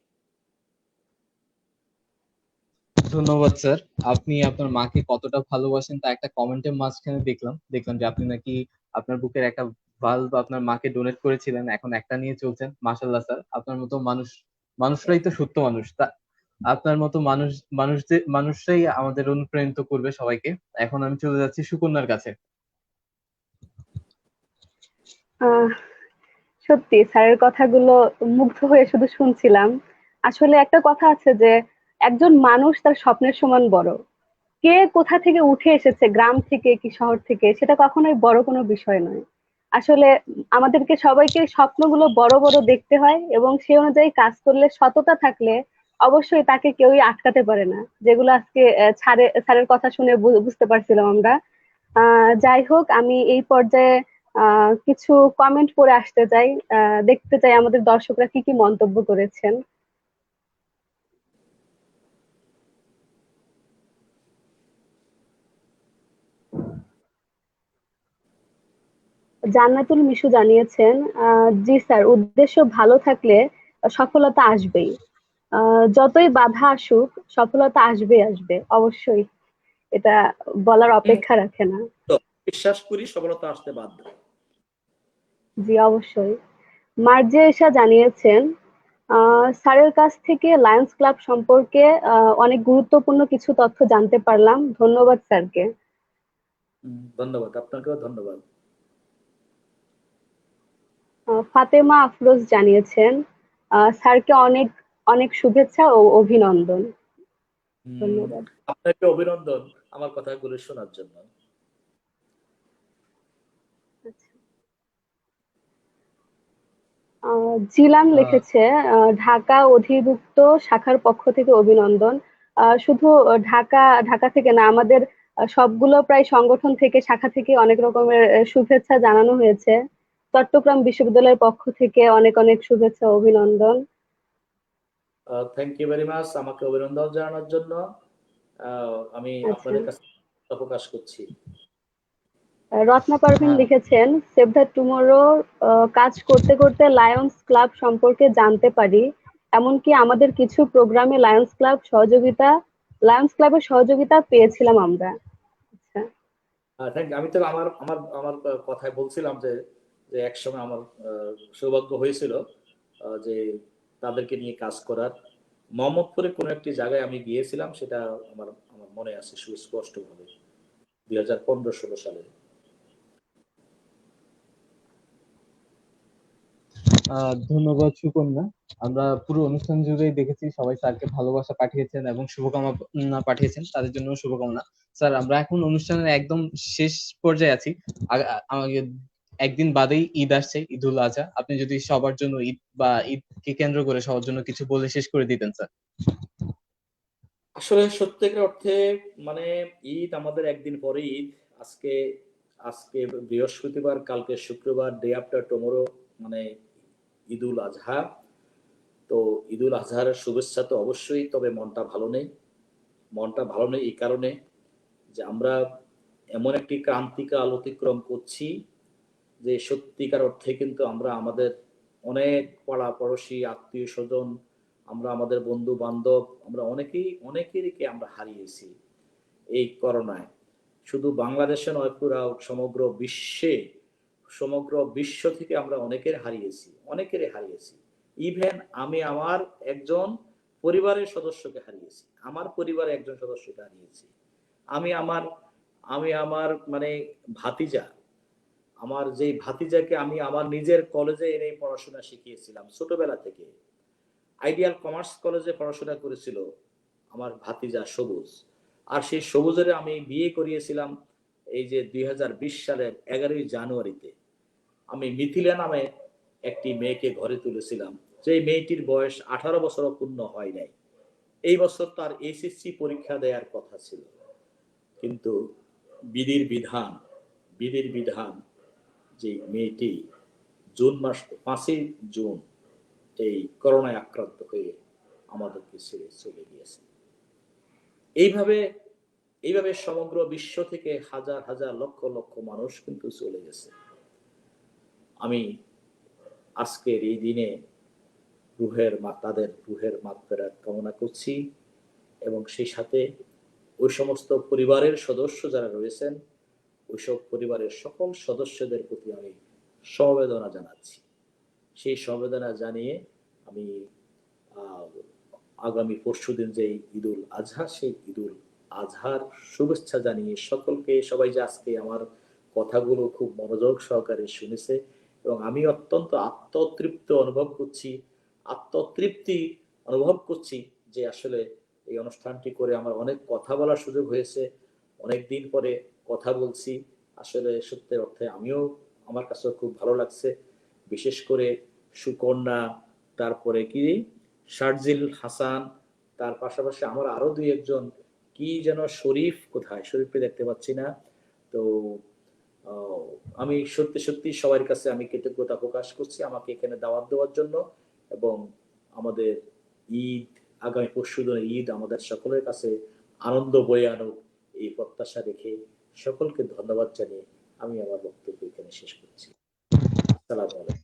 ধন্যবাদ স্যার। আপনি আপনার মাকে কতটা ভালোবাসেন তা একটা কমেন্টের মাঝখানে দেখলাম যে আপনি নাকি আপনার বুকের একটা ভালভ আপনার মাকে ডোনেট করেছিলেন, এখন একটা নিয়ে চলছেন। মাশাআল্লাহ স্যার, আপনার মতো মানুষরাই তো সত্য মানুষ। তা আপনার মতো মানুষরাই আমাদের অনুপ্রাণিত করবে সবাইকে। এখন আমি চলে যাচ্ছি সুকন্যার কাছে। সত্যি স্যারের কথাগুলো মুগ্ধ হয়ে শুধু শুনছিলাম। আসলে একটা কথা আছে যে একজন মানুষ তার স্বপ্নের সমান বড়। কে কোথা থেকে উঠে এসেছে, গ্রাম থেকে কি শহর থেকে, সেটা কখনোই বড় কোনো বিষয় নয়। আসলে আমাদেরকে সবাইকে স্বপ্নগুলো বড় বড় দেখতে হয়, এবং সেই অনুযায়ী কাজ করলে, সততা থাকলে অবশ্যই তাকে কেউই আটকাতে পারে না। যেগুলো আজকে স্যারের কথা শুনে বুঝতে পারছিলাম আমরা। যাই হোক, আমি এই পর্যায়ে কিছু কমেন্ট পড়ে আসতে চাই, দেখতে চাই আমাদের দর্শকরা কি কি মন্তব্য করেছেন। জান্নাতুল মিশু জানিয়েছেন, জি স্যার, উদ্দেশ্য ভালো থাকলে সফলতা আসবেই। যতই বাধা আসুক, সফলতা আসবে অবশ্যই। এটা বলার অপেক্ষা রাখে না। তো বিশ্বাস করি সফলতা আসতে বাধ্য। জি অবশ্যই। মার্জিয়া জানিয়েছেন, স্যারের কাছ থেকে লায়ন্স ক্লাব সম্পর্কে অনেক গুরুত্বপূর্ণ কিছু তথ্য জানতে পারলাম। ধন্যবাদ স্যারকে। ধন্যবাদ, আপনাকেও ধন্যবাদ। ফাতেমা আফরোজ জানিয়েছেন, স্যারকে অনেক অনেক শুভেচ্ছা ও অভিনন্দন। ধন্যবাদ। আপনাকে অভিনন্দন আমার কথাগুলো শোনার জন্য। আচ্ছা। জিলান লিখেছে, ঢাকা অধিভুক্ত শাখার পক্ষ থেকে অভিনন্দন। শুধু ঢাকা থেকে না, আমাদের সবগুলো প্রায় সংগঠন থেকে, শাখা থেকে অনেক রকমের শুভেচ্ছা জানানো হয়েছে। চট্টগ্রাম বিশ্ববিদ্যালয়ের পক্ষ থেকে অনেক অনেক শুভেচ্ছা ও অভিনন্দন। থ্যাংক ইউ ভেরি মাচ আমাকে অভিনন্দন জানানোর জন্য। আমি আচ্ছা। আপনাদের কাছে প্রকাশ করছি। রত্না পারভিন লিখেছেন, সেভ দ্য টুমরো কাজ করতে করতে লায়ন্স ক্লাব সম্পর্কে জানতে পারি। এমনকি আমাদের কিছু প্রোগ্রামে লায়ন্স ক্লাবের সহযোগিতা পেয়েছিলাম আমরা। আচ্ছা। আমি তো আমার আমার আমার কথায় বলছিলাম যে একসময় আমার সৌভাগ্য হয়েছিল যে তাদেরকে নিয়ে কাজ করার। মোহাম্মদপুরে কোনো একটি জায়গায় আমি গিয়েছিলাম, সেটা আমার আমার মনে আছে সুস্পষ্টভাবে, 2015-16 সালে। ধন্যবাদ সুকন্যা। আমরা পুরো অনুষ্ঠান জুড়েই দেখেছি সবাই স্যারকে ভালোবাসা পাঠিয়েছেন এবং শুভকামনা পাঠিয়েছেন, তাদের জন্য শুভকামনা। স্যার, আমরা এখন অনুষ্ঠানের একদম শেষ পর্যায়ে আছি। আমাকে একদিন বাদেই ঈদ আসছে, ঈদুল আজহা। আপনি যদি সবার জন্য ঈদকে কেন্দ্র করে সবার জন্য কিছু বলে শেষ করে দিতেন স্যার। আসলে সত্যিকার অর্থে মানে ঈদ আমাদের একদিন পরে ঈদ। আজকে আজকে বৃহস্পতিবার, কালকে শুক্রবার, ডে আফটার টুমরো মানে ঈদুল আজহা। তো ঈদুল আজহার শুভেচ্ছা তো অবশ্যই, তবে মনটা ভালো নেই এই কারণে যে আমরা এমন একটি ক্রান্তিকাল অতিক্রম করছি যে সত্যিকার অর্থে কিন্তু আমরা আমাদের অনেক পাড়া পড়শি আত্মীয় স্বজন, আমরা আমাদের বন্ধু বান্ধব, আমরা অনেকেরকে আমরা হারিয়েছি এই করোনায়। শুধু বাংলাদেশে নয়, পুরা সমগ্র বিশ্ব থেকে আমরা অনেকের হারিয়েছি। ইভেন আমি আমার একজন পরিবারের সদস্যকে হারিয়েছি, আমি আমার মানে ভাতিজা, আমার যেই ভাতিজাকে আমি আমার নিজের কলেজে এনে পড়াশোনা শিখিয়েছিলাম ছোটবেলা থেকে, আইডিয়াল কমার্স কলেজে পড়াশোনা করেছিল আমার ভাতিজা সবুজ। আর সেই সবুজের আমি বিয়ে করিয়েছিলাম এই যে 2020 সালের 11ই জানুয়ারিতে। আমি মিথিলা নামে একটি মেয়েকে ঘরে তুলেছিলাম, যে মেয়েটির বয়স 18 বছরও পূর্ণ হয় নাই। এই বছর তার এসএসসি পরীক্ষা দেওয়ার কথা ছিল, কিন্তু বিধির বিধান যে মেয়েটি জুন মাস 5ই জুন এই করোনায় আক্রান্ত হয়ে আমাদেরকে ছেড়ে চলে গিয়েছে। এইভাবে সমগ্র বিশ্ব থেকে হাজার হাজার লক্ষ লক্ষ মানুষ কিন্তু চলে গেছে। আমি আজকের এই দিনে তাদের রুহের মাগফিরাত কামনা করছি, এবং সেই সাথে ওই সমস্ত পরিবারের সদস্য যারা রয়েছেন, ওইসব পরিবারের সকল সদস্যদের প্রতি আমি সমবেদনা জানাচ্ছি। সেই সমবেদনা জানিয়ে আমি আগামী পরশুদিন যে ঈদুল আজহা, সেই ঈদুল আজহার শুভেচ্ছা জানিয়ে সকলকে, সবাই যে আজকে আমার কথাগুলো খুব মনোযোগ সহকারে শুনেছে, এবং আমি অত্যন্ত আত্মতৃপ্তি অনুভব করছি যে আসলে এই অনুষ্ঠানটি করে আমার অনেক কথা বলার সুযোগ হয়েছে। অনেকদিন পরে কথা বলছি, আসলে সত্যি অর্থে আমার কাছে খুব ভালো লাগছে। বিশেষ করে সুকন্যা, তারপরে কি শারজিল হাসান, তার পাশাপাশি আমার আরো 2-1 কি যেন শরীফকে দেখতে পাচ্ছি না। তো আমি সত্যি সবার কাছে আমি কৃতজ্ঞতা প্রকাশ করছি আমাকে এখানে দাওয়াত দেওয়ার জন্য, এবং আমাদের আগামী পরশুদিনের ঈদ আমাদের সকলের কাছে আনন্দ বয়ে আনুক এই প্রত্যাশা রেখে সকলকে ধন্যবাদ জানিয়ে আমি আমার বক্তব্য এখানে শেষ করছি। আসসালামু আলাইকুম।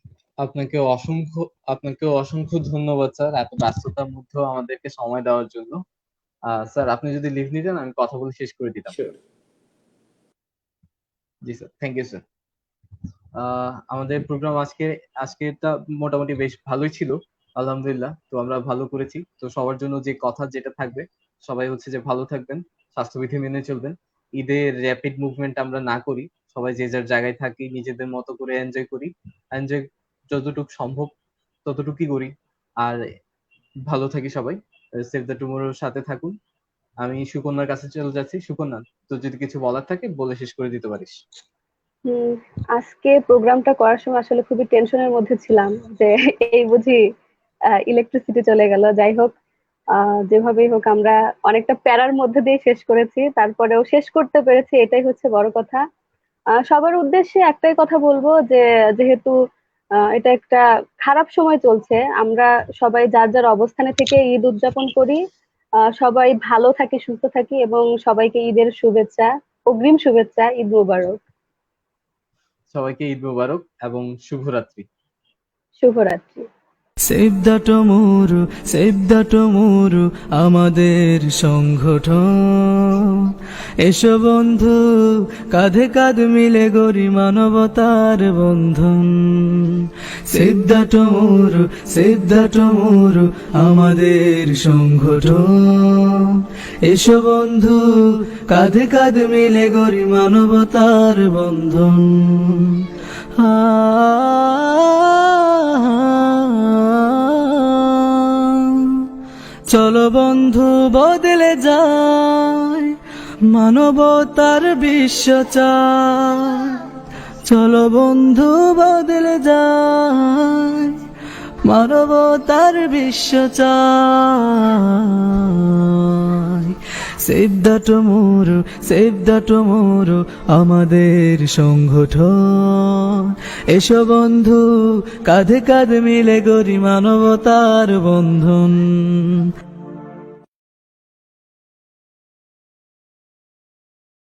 আপনাকেও অসংখ্য ধন্যবাদ স্যার, এত ব্যস্ততার মধ্যেও আমাদেরকে সময় দেওয়ার জন্য। স্যার, আপনি যদি লিভ নিতেন আমি কথা বলে শেষ করে দিতাম। Sure. জি স্যার, থ্যাংক ইউ স্যার। আমাদের প্রোগ্রাম আজকেরটা মোটামুটি বেশ ভালোই ছিল, আলহামদুলিল্লাহ। তো আমরা ভালো করেছি। তো সবার জন্য যে কথা যেটা থাকবে, সবাই হচ্ছে যে ভালো থাকবেন, স্বাস্থ্যবিধি মেনে চলবেন। ঈদের র্যাপিড মুভমেন্ট আমরা না করি, সবাই যে যার জায়গায় থাকি, নিজেদের মতো করে এনজয় করি, এনজয় যতটুকু সম্ভব ততটুকুই করি, আর ভালো থাকি সবাই। সেভ দ্য টুমরোর সাথে থাকুন। আমি সুকন্যার কাছে চলে যাচ্ছি। সুকন্যা, তো যদি কিছু বলার থাকে বলে শেষ করে দিতে পারিস। আজকে প্রোগ্রামটা করার সময় আসলে খুবই টেনশনের মধ্যে ছিলাম যে এই বুঝি ইলেকট্রিসিটি চলে গেল। যাই হোক, যেভাবেই হোক আমরা অনেকটা প্যারার মধ্যে দিয়ে শেষ করেছি, তারপরেও শেষ করতে পেরেছি, এটাই হচ্ছে বড় কথা। সবার উদ্দেশ্যে একটাই কথা বলবো যে যেহেতু এটা একটা খারাপ সময় চলছে, আমরা সবাই যার যার অবস্থানে থেকে ঈদ উদযাপন করি। সবাই ভালো থাকি, সুস্থ থাকি, এবং সবাইকে ঈদের শুভেচ্ছা, অগ্রিম শুভেচ্ছা, ঈদ মুবারক। সবাইকে ঈদ মুবারক এবং শুভরাত্রি। শুভরাত্রি। সেভ দ্য টুমরো আমাদের সংগঠন। এসো বন্ধু, কাঁধে কাঁধ মিলে গড়ি মানবতার বন্ধন। সেভ দ্য টুমরো আমাদের সংগঠন। এসো বন্ধু, কাঁধে কাঁধ মিলে গড়ি মানবতার বন্ধন। চলো বন্ধু বদলে যায়, মানবতার বিশ্ব চায়। চলো বন্ধু বদলে যায়, মানবতার বিশ্ব চায়। সেভ দ্য টুমরো আমাদের সংগঠন। এসো বন্ধু, কাঁধে কাঁধ মিলে গড়ি মানবতার বন্ধন।